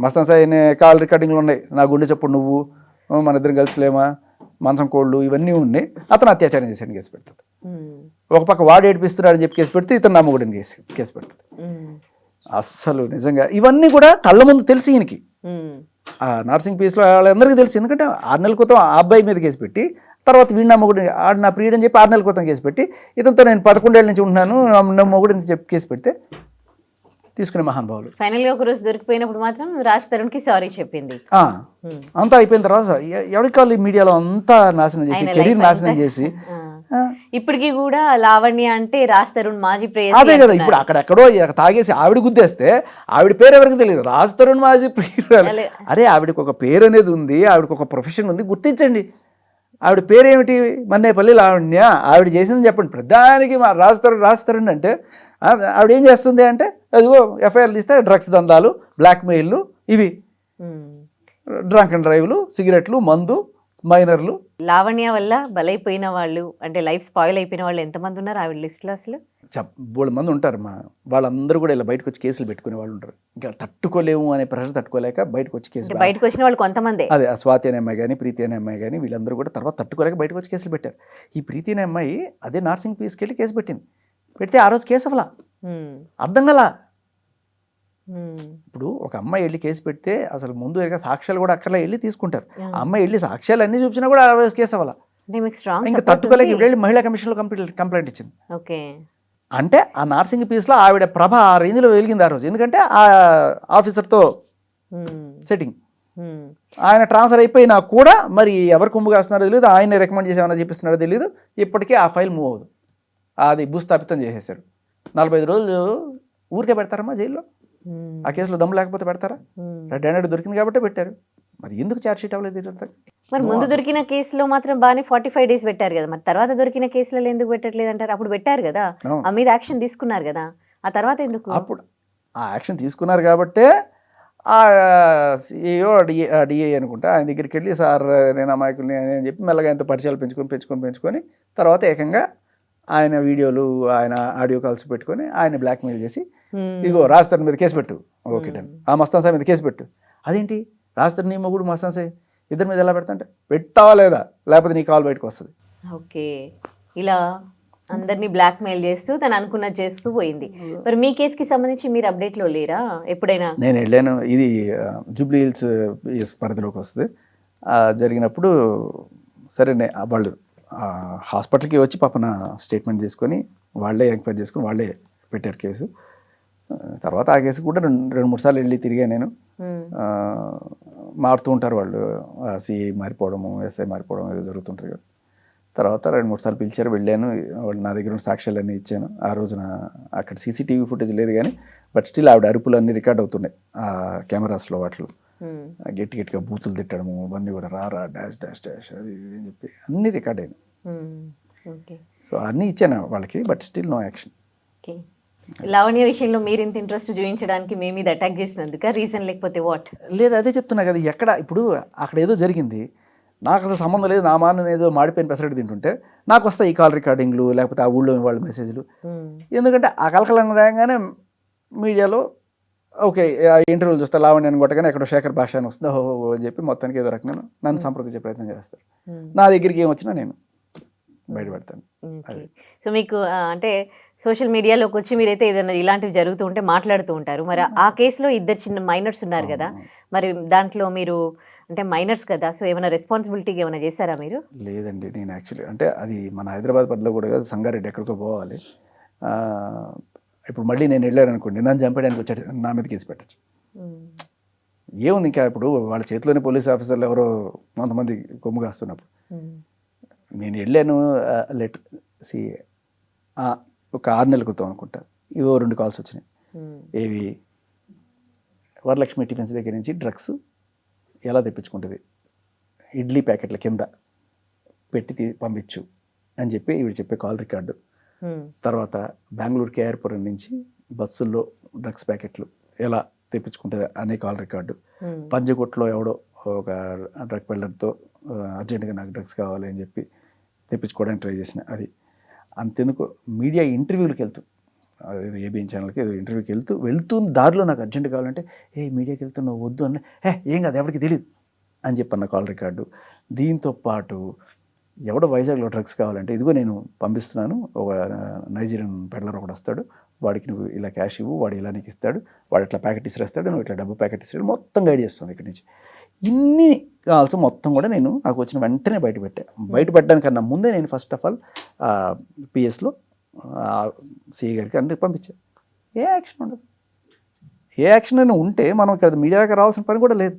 [SPEAKER 3] మస్తాన్ సాయి అనే కాల్ రికార్డింగ్లు ఉన్నాయి, నా గుండె చప్పుడు నువ్వు, మన ఇద్దరం కలిసిలేమా, మంచం కోళ్ళు, ఇవన్నీ ఉన్నాయి. అతను అత్యాచారం చేశాడు కేసు పెడుతుంది. ఒక పక్క వాడు ఏడిపిస్తున్నాడని చెప్పి కేసు పెడితే ఇతను నమ్మకూడని కేసు పెడుతుంది. అస్సలు నిజంగా ఇవన్నీ కూడా కళ్ళ ముందు తెలిసి ఈయనకి, ఆ నార్సింగ్ పీస్లో వాళ్ళందరికీ తెలుసు. ఎందుకంటే 6 నెలల క్రితం ఆ అబ్బాయి మీద కేసు పెట్టి, తర్వాత వీడి నమ్మగుడు ఆడు నా ప్రియుడని చెప్పి 6 నెలల క్రితం కేసు పెట్టి, ఇతనితో నేను 11 ఏళ్ళ నుంచి ఉంటున్నాను నమ్మగుడని చెప్పి కేసు పెడితే తీసుకునే మహానుభావులు.
[SPEAKER 2] ఫైనల్ గా ఒక రోజు దొరికిపోయినప్పుడు మాత్రం రాజ్ తరుణ్ కి సారీ చెప్పింది.
[SPEAKER 3] అంతా అయిపోయిన తర్వాత ఎవరికి మీడియాలో అంతా నాశనం చేసి, కెరీర్ నాశనం చేసి,
[SPEAKER 2] ఇప్పటికి కూడా లావణ్య అంటే రాజ్ తరుణ్ మాజీ ప్రేయసి.
[SPEAKER 3] అదే కదా, ఇప్పుడు అక్కడెక్కడో తాగేసి ఆవిడ గుద్దేస్తే ఆవిడ పేరు ఎవరికి తెలియదు, రాజ్ తరుణ్ మాజీ ప్రియురాలు. అరే ఆవిడకి ఒక పేరు అనేది ఉంది, ఆవిడకి ఒక ప్రొఫెషన్ ఉంది, గుర్తించండి. ఆవిడ పేరేమిటి? మన్నేపల్లి లావణ్య. ఆవిడ చేసిందని చెప్పండి. ప్రధానికి మా రాజ్ తరుణ్ అంటే ఆవిడ ఏం చేస్తుంది అంటే, అదిగో ఎఫ్ఐఆర్ తీస్తే డ్రగ్స్ దందాలు, బ్లాక్మెయిల్లు, ఇవి డ్రంక్ అండ్ డ్రైవ్లు, సిగరెట్లు, మందు, మైనర్లు.
[SPEAKER 2] లావణ్య వల్ల బలైపోయిన వాళ్ళు అంటే లైఫ్ స్పాయిల్ అయిపోయిన వాళ్ళు ఎంతమంది ఉన్నారు ఆవిడ లిస్ట్లో అసలు?
[SPEAKER 3] బోళ్ళ మంది ఉంటారు వాళ్ళందరూ కూడా ఇలా బయటకు వచ్చి కేసులు పెట్టుకునే వాళ్ళు ఉంటారు. ఇంకా తట్టుకోలేము అనే ప్రెషర్ తట్టుకోలేక బయటకు వచ్చి కేసు
[SPEAKER 2] అంటే బయటకు వచ్చిన వాళ్ళు కొంతమందే.
[SPEAKER 3] అదే ఆ స్వాతి అనే అమ్మాయి కానీ ప్రీతి అనే అమ్మాయి కానీ వీళ్ళందరూ కూడా తర్వాత తట్టుకోలేక బయటకు వచ్చి కేసులు పెట్టారు. ఈ ప్రీతి అనే అమ్మాయి అదే నార్సింగ్ పీస్కి వెళ్ళి కేసు పెట్టింది. పెడితే ఆ రోజు కేసు అవ్వలా, అర్థం గలా. ఇప్పుడు ఒక అమ్మాయి వెళ్ళి కేసు పెడితే అసలు ముందు సాక్ష్యాలు కూడా అక్కర్లా వెళ్ళి తీసుకుంటారు. ఆ అమ్మాయి వెళ్ళి సాక్ష్యాలు అన్ని చూపించినా కూడా ఆ రోజు కేసు అవ్వాలా. ఇంకా తట్టుకోలేక ఇప్పుడు వెళ్ళి మహిళా కమిషన్లో కంప్లైంట్ ఇచ్చింది.
[SPEAKER 2] ఓకే,
[SPEAKER 3] అంటే ఆ నార్సింగ్ పీస్లో ఆవిడ ప్రభ ఆ రేంజ్లో వెలిగింది ఆ రోజు. ఎందుకంటే ఆ ఆఫీసర్తో సెట్టింగ్ ఆయన ట్రాన్స్ఫర్ అయిపోయినా కూడా మరి ఎవరు కుమ్ము కాస్తున్నారో తెలియదు, ఆయన రికమెండ్ చేసి ఏమైనా చెప్పిస్తున్నారో తెలియదు. ఇప్పటికీ ఆ ఫైల్ మూవ్ అవ్వదు. అది భూస్థాపితం చేసేసారు. 45 రోజులు ఊరికే పెడతారమ్మా జైల్లో? ఆ కేసులో దమ్ము లేకపోతే పెడతారా? రెడ్ హ్యాండెడ్ దొరికింది కాబట్టి పెట్టారు. మరి ఎందుకు ఛార్జ్ షీట్ అవ్వలేదు?
[SPEAKER 2] మరి ముందు దొరికిన కేసులో మాత్రం బాగానే 45 days పెట్టారు కదా, మరి తర్వాత దొరికిన కేసులలో ఎందుకు పెట్టట్లేదు అంటారు? అప్పుడు పెట్టారు కదా, ఆ మీద యాక్షన్ తీసుకున్నారు కదా, ఆ తర్వాత ఎందుకు?
[SPEAKER 3] అప్పుడు ఆ యాక్షన్ తీసుకున్నారు కాబట్టే ఆ సిఇఓ డిఏ అనుకుంటా ఆయన దగ్గరికి వెళ్ళి సార్ నేను అమాయకుల్ని అని చెప్పి మెల్లగా ఆయనతో పరిచయాలు పెంచుకొని తర్వాత ఏకంగా ఆయన వీడియోలు ఆయన ఆడియో కాల్స్ పెట్టుకొని ఆయన బ్లాక్మెయిల్ చేసి ఇదిగో రాజధాని మీద కేసు పెట్టు, ఓకే డన్, ఆ మస్తాన్ సాయి మీద కేసు పెట్టు. అదేంటి రాజధాని నీ మొగుడు మస్తాన్ సాయి ఇద్దరి మీద ఎలా పెడతా పెట్టావా లేదా, లేకపోతే నీ కాల్ బయటకు వస్తుంది.
[SPEAKER 2] ఓకే, ఇలా అందరినీ బ్లాక్మెయిల్ చేస్తూ తను అనుకున్నది చేస్తూ పోయింది. మరి మీ కేసుకి సంబంధించి మీరు అప్డేట్లో లేరా ఎప్పుడైనా?
[SPEAKER 3] నేను వెళ్ళాను, ఇది జూబ్లీ హిల్స్ పరిధిలోకి వస్తుంది. జరిగినప్పుడు సరే వాళ్ళు హాస్పిటల్కి వచ్చి పాపన స్టేట్మెంట్ తీసుకొని వాళ్ళే ఎంక్వైరీ చేసుకొని వాళ్ళే పెట్టారు కేసు. తర్వాత ఆ కేసు కూడా 2-3 సార్లు వెళ్ళి తిరిగా నేను. మారుతూ ఉంటారు వాళ్ళు, సిఐ మారిపోవడము ఎస్ఐ మారిపోవడం ఏదో జరుగుతుంటారు కదా. తర్వాత 2-3 సార్లు పిలిచారు, వెళ్ళాను. వాళ్ళు నా దగ్గర ఉన్న సాక్ష్యాలన్నీ ఇచ్చాను. ఆ రోజున అక్కడ సీసీటీవీ ఫుటేజ్ లేదు కానీ బట్ స్టిల్ ఆవిడ అరుపులు అన్నీ రికార్డ్ అవుతున్నాయి ఆ కెమెరాస్లో. వాటిలో గట్టిగా బూతులు తిట్టడము అవన్నీ కూడా రా డాష్ డాష్ డాష్ అది ఇది అని చెప్పి అన్నీ రికార్డ్ అయినాయి. సో అన్నీ ఇచ్చాను వాళ్ళకి, but still no action.
[SPEAKER 2] Lavanya విషయంలో మీరు ఇంత ఇంట్రెస్ట్ చూపించడానికి మేము మీద అటాక్ చేసినందుక రీజన్, లేకపోతే వాట్?
[SPEAKER 3] లేదు, అదే చెప్తున్నా కదా. ఎక్కడ ఇప్పుడు అక్కడ ఏదో జరిగింది, నాకు అసలు సంబంధం లేదు, నా మాన ఏదో మాడిపోయిన పెసరట్టు తింటుంటే నాకు వస్తాయి ఈ కాల్ రికార్డింగ్లు లేకపోతే ఆ ఊళ్ళో వాళ్ళ మెసేజ్లు. ఎందుకంటే ఆ కలకలం రాగానే మీడియాలో ఓకే ఇంటర్వ్యూలు చూస్తే లావణ్యాన్ని కొట్టగానే ఎక్కడో శేఖర్ భాష అని వస్తుంది, ఓహో అని చెప్పి మొత్తానికి ఏదో రకంగా నన్ను సంప్రదించే ప్రయత్నం చేస్తారు. నా దగ్గరికి ఏం వచ్చినా నేను బయటపెడతాను.
[SPEAKER 2] సో మీకు అంటే సోషల్ మీడియాలోకి వచ్చి మీరైతే ఏదైనా ఇలాంటివి జరుగుతూ ఉంటే మాట్లాడుతూ ఉంటారు. మరి ఆ కేసులో 2 చిన్న మైనర్స్ ఉన్నారు కదా, మరి దాంట్లో మీరు అంటే మైనర్స్ కదా, సో ఏమైనా రెస్పాన్సిబిలిటీగా ఏమైనా చేశారా మీరు?
[SPEAKER 3] లేదండి, నేను యాక్చువల్లీ అంటే అది మన హైదరాబాద్ పరిధిలో కూడా కాదు, సంగారెడ్డి ఎక్కడికో పోవాలి. ఇప్పుడు మళ్ళీ నేను వెళ్ళాను అనుకోండి, నన్ను చంపేయడానికి వచ్చాడు, నా మీద కేసు పెట్టచ్చు. ఏముంది ఇంకా, ఇప్పుడు వాళ్ళ చేతిలోనే పోలీస్ ఆఫీసర్లు ఎవరో కొంతమంది కొమ్ము కాస్తున్నప్పుడు నేను వెళ్ళాను. ఒక 6 నెలల క్రితం అనుకుంటా ఇవో 2 కాల్స్ వచ్చినాయి. ఏవి వరలక్ష్మి టిఫిన్స్ దగ్గర నుంచి డ్రగ్స్ ఎలా తెప్పించుకుంటుంది, ఇడ్లీ ప్యాకెట్ల కింద పెట్టి పంపించు అని చెప్పి ఇవి చెప్పే కాల్ రికార్డు. తర్వాత బెంగళూరు కేఆర్పురం నుంచి బస్సుల్లో డ్రగ్స్ ప్యాకెట్లు ఎలా తెప్పించుకుంటుంది అనే కాల్ రికార్డు. పంజగుట్లో ఎవడో ఒక డ్రగ్ పెల్లర్తో అర్జెంటుగా నాకు డ్రగ్స్ కావాలి అని చెప్పి తెప్పించుకోవడానికి ట్రై చేసిన. అది అంతెందుకు మీడియా ఇంటర్వ్యూలకు వెళ్తూ, ఏదో ఏబిఎన్ ఛానల్కి ఏదో ఇంటర్వ్యూకి వెళ్తూ దారిలో నాకు అర్జెంట్ కావాలంటే మీడియాకి వెళ్తున్నావు వద్దు అన్న, ఏం కాదు ఎవరికి తెలియదు అని చెప్పన్న కాల్ రికార్డు. దీంతో పాటు ఎవడో వైజాగ్లో డ్రగ్స్ కావాలంటే ఇదిగో నేను పంపిస్తున్నాను, ఒక నైజీరియన్ పెడ్లర్ ఒకడు వస్తాడు, వాడికి నువ్వు ఇలా క్యాష్ ఇవ్వు, వాడు ఇలా నీకు ఇస్తాడు, వాడు ఇట్లా ప్యాకెట్ ఇసిరేస్తాడు, నువ్వు ఇట్లా డబ్బు ప్యాకెట్ ఇస్తాడు, మొత్తం గైడ్ చేస్తాను ఇక్కడి నుంచి. ఇన్ని కాల్స్ మొత్తం కూడా నేను నాకు వచ్చిన వెంటనే బయటపెట్టడానికన్నా ముందే నేను ఫస్ట్ ఆఫ్ ఆల్ పిఎస్లో సిఐ గారికి అన్ని పంపించాను. ఏ యాక్షన్ ఉండదు. ఏ యాక్షన్ అయినా ఉంటే మనం ఇక్కడ మీడియాకి రావాల్సిన పని కూడా లేదు.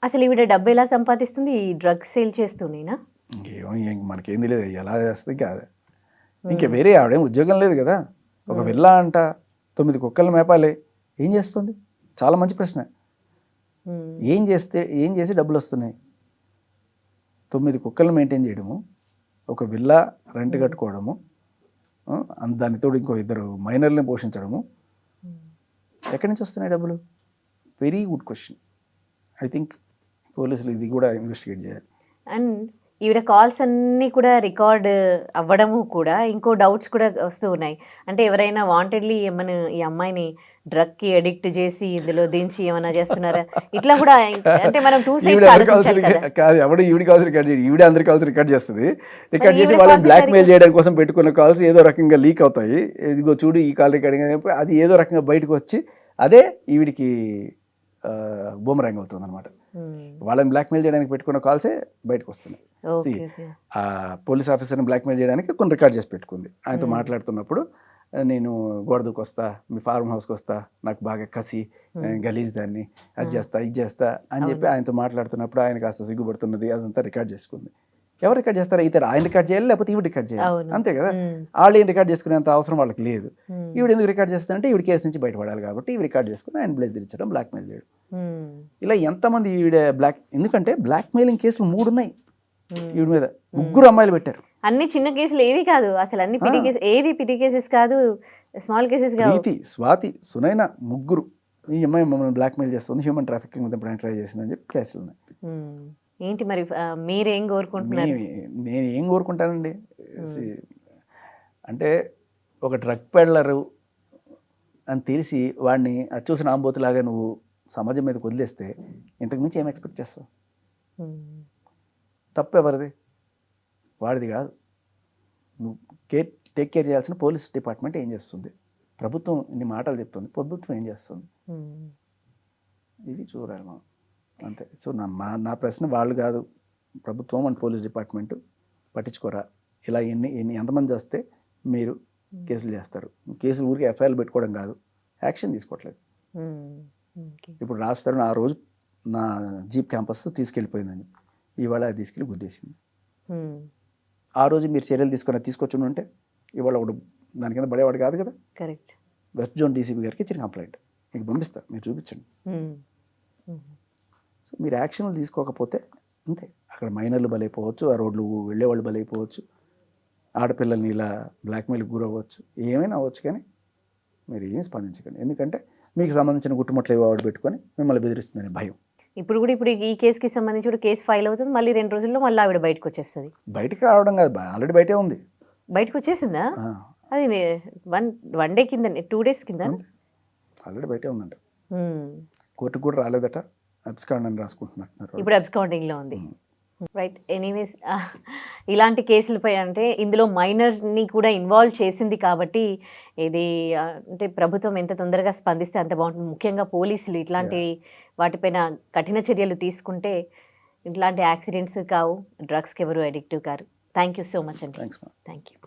[SPEAKER 2] అసలు ఈవిడ డబ్బు ఎలా సంపాదిస్తుంది? ఈ డ్రగ్స్ సేల్ చేస్తూనేనా?
[SPEAKER 3] మనకేం తెలియదు ఎలా చేస్తుంది. ఇంకా వేరే ఆవిడేం ఉద్యోగం లేదు కదా. ఒక విల్లా అంట, 9 కుక్కలు మేపాలి, ఏం చేస్తుంది? చాలా మంచి ప్రశ్న. ఏం చేసి డబ్బులు వస్తున్నాయి? 9 కుక్కలను మెయింటైన్ చేయడము, ఒక విల్లా రెంట్ కట్టుకోవడము, దానితో ఇంకో 2 మైనర్లను పోషించడము, ఎక్కడి నుంచి వస్తున్నాయి డబ్బులు? Very good question. I think పోలీసులు ఇది కూడా ఇన్వెస్టిగేట్ చేయాలి.
[SPEAKER 2] అండ్ ఈవిడ కాల్స్ అన్నీ కూడా రికార్డ్ అవ్వడము కూడా ఇంకో డౌట్స్ కూడా వస్తూ ఉన్నాయి. అంటే ఎవరైనా వాంటెడ్లీ ఏమైనా ఈ అమ్మాయిని డ్రగ్కి అడిక్ట్ చేసి ఇందులో దించి ఏమైనా చేస్తున్నారా ఇట్లా కూడా అంటే మనం టూ
[SPEAKER 3] ఈవిడ
[SPEAKER 2] సైడ్స్
[SPEAKER 3] అందరి కాల్స్
[SPEAKER 2] ఆలోచించాలి కదా.
[SPEAKER 3] కాదు, ఎవడు ఈవిడ కాల్స్ రికార్డ్ చేయడు, ఈవిడ అందరి కాల్స్ రికార్డ్ చేస్తుంది. రికార్డ్ చేసి
[SPEAKER 2] ఈవిడ
[SPEAKER 3] వాళ్ళని
[SPEAKER 2] calls
[SPEAKER 3] బ్లాక్ మెయిల్
[SPEAKER 2] record-
[SPEAKER 3] చేయడం కోసం పెట్టుకున్న కాల్స్ ఏదో రకంగా లీక్ అవుతాయి. ఇదిగో చూడు ఈ కాల్ రికార్డింగ్ అని చెప్పి అది ఏదో రకంగా బయటకు వచ్చి అదే ఈవిడికి బూమరాంగ్ అవుతుంది అనమాట. వాళ్ళని బ్లాక్మెయిల్ చేయడానికి పెట్టుకున్న కాల్సే బయటకు వస్తున్నాయి.
[SPEAKER 2] ఓకే
[SPEAKER 3] See,
[SPEAKER 2] ఓకే
[SPEAKER 3] ఆ పోలీస్ ఆఫీసర్ని బ్లాక్మెయిల్ చేయడానికి కొన్ని రికార్డ్ చేసి పెట్టుకుంది. ఆయనతో మాట్లాడుతున్నప్పుడు నేను గోడదూకి వస్తా, మీ ఫార్మ్ హౌస్కి వస్తా, నాకు బాగా కసి, గలీజ్ దాన్ని, అది చేస్తా ఇది చేస్తా అని చెప్పి ఆయనతో మాట్లాడుతున్నప్పుడు ఆయన కాస్త సిగ్గుపడుతున్నది, అదంతా రికార్డ్ చేసుకుంది. ఎవరు రికార్డ్ చేస్తారో అయితే ఆయన రికార్డ్ చేయాలి, లేకపోతే ఈవిడ రికార్డ్ చేయాలి,
[SPEAKER 2] అవును.
[SPEAKER 3] అంతే కదా. వాళ్ళు ఏం రికార్డ్ చేసుకునేంత అవసరం వాళ్ళకి లేదు. ఈవిడ ఎందుకు రికార్డ్ చేస్తుందంటే ఈవిడ కేసు నుంచి బయటపడాలి కాబట్టి ఈవిడ రికార్డ్ చేసుకుని ఆయన బెదిరించడం, బ్లాక్మెయిల్ చేయడం. ఇలా ఎంతమంది ఈవిడ ఎందుకంటే బ్లాక్మెయిలింగ్ కేసులు 3 ఉన్నాయి ఈవిడ మీద. 3 అమ్మాయిలు పెట్టారు.
[SPEAKER 2] అన్ని చిన్న కేసులు ఏవి కాదు అసలు, అన్ని పిటి కేసు ఏవి పిటి కేసెస్ కాదు, స్మాల్ కేసెస్ కాదు.
[SPEAKER 3] ప్రీతి, స్వాతి, సునైన 3 ఈ అమ్మాయి మమ్మల్ని బ్లాక్మెయిల్ చేస్తుంది, హ్యూమన్ ట్రాఫికింగ్ మీద ట్రై చేసిందని చెప్పి కేసులు ఉన్నాయి.
[SPEAKER 2] ఏంటి మరి మీరేం కోరుకుంటున్నారు?
[SPEAKER 3] నేను ఏం కోరుకుంటానండి, అంటే ఒక డ్రగ్ పెడ్లరు అని తెలిసి వాడిని అది చూసిన ఆంబోతులాగా నువ్వు సమాజం మీదకి వదిలేస్తే ఇంతకు మించి ఏం ఎక్స్పెక్ట్ చేస్తావు? తప్పు ఎవరిది? వాడిది కాదు. నువ్వు టేక్ కేర్ చేయాల్సిన పోలీస్ డిపార్ట్మెంట్ ఏం చేస్తుంది? ప్రభుత్వం ఇన్ని మాటలు చెప్తుంది, ప్రభుత్వం ఏం చేస్తుంది? ఇది చూడాలి మనం, అంతే. సో నా ప్రశ్న వాళ్ళు కాదు, ప్రభుత్వం అండ్ పోలీస్ డిపార్ట్మెంట్ పట్టించుకోరా? ఇలా ఎంతమంది చేస్తే మీరు కేసులు చేస్తారు? కేసులు ఊరికి ఎఫ్ఐఆర్లు పెట్టుకోవడం కాదు, యాక్షన్ తీసుకోవట్లేదు. ఇప్పుడు రాస్తారు, ఆ రోజు నా జీప్ క్యాంపస్ తీసుకెళ్ళిపోయిందని, ఇవాళ అది తీసుకెళ్ళి గుద్దేసింది. ఆ రోజు మీరు చర్యలు తీసుకొచ్చి ఉంటే ఇవాళ ఒకడు దాని కింద పడేవాడు కాదు కదా.
[SPEAKER 2] కరెక్ట్.
[SPEAKER 3] వెస్ట్ జోన్ డీసీపీ గారికి ఇచ్చిన కంప్లైంట్ మీకు పంపిస్తా, మీరు చూపించండి. సో మీరు యాక్షన్లు తీసుకోకపోతే అంతే, అక్కడ మైనర్లు బలైపోవచ్చు, ఆ రోడ్లు వెళ్ళేవాళ్ళు బలైపోవచ్చు, ఆడపిల్లల్ని ఇలా బ్లాక్మెయిల్కి గురవ్వచ్చు, ఏమైనా అవ్వచ్చు. కానీ మీరు ఏం స్పందించకండి, ఎందుకంటే మీకు సంబంధించిన గుట్టుముట్లు ఇవ్వవాడు పెట్టుకొని మిమ్మల్ని బెదిరిస్తుందనే భయం.
[SPEAKER 2] ఇప్పుడు ఈ కేసుకి సంబంధించి కూడా కేసు ఫైల్ అవుతుంది, మళ్ళీ 2 రోజుల్లో మళ్ళీ ఆవిడ బయటకు వచ్చేస్తుంది.
[SPEAKER 3] బయటకు రావడం కాదు, ఆల్రెడీ బయటే ఉంది.
[SPEAKER 2] బయటకు వచ్చేసిందా? అది 1 డే కింద, 2 డేస్ కింద
[SPEAKER 3] ఆల్రెడీ బయటే ఉందంట. కోర్టుకు కూడా రాలేదట, అబ్స్కాండ్ అని రాసుకుంటున్నట్టున్నారు.
[SPEAKER 2] ఇప్పుడు అబ్స్కాండింగ్లో ఉంది. రైట్. ఎనీవేస్, ఇలాంటి కేసులపై అంటే ఇందులో మైనర్ని కూడా ఇన్వాల్వ్ చేసింది కాబట్టి ఇది అంటే ప్రభుత్వం ఎంత తొందరగా స్పందిస్తే అంత బాగుంటుంది. ముఖ్యంగా పోలీసులు ఇట్లాంటి వాటిపైన కఠిన చర్యలు తీసుకుంటే ఇట్లాంటి యాక్సిడెంట్స్ కావు, డ్రగ్స్కి ఎవరు addictive car. Thank you so much అండి.
[SPEAKER 3] థ్యాంక్స్.
[SPEAKER 2] Thank you.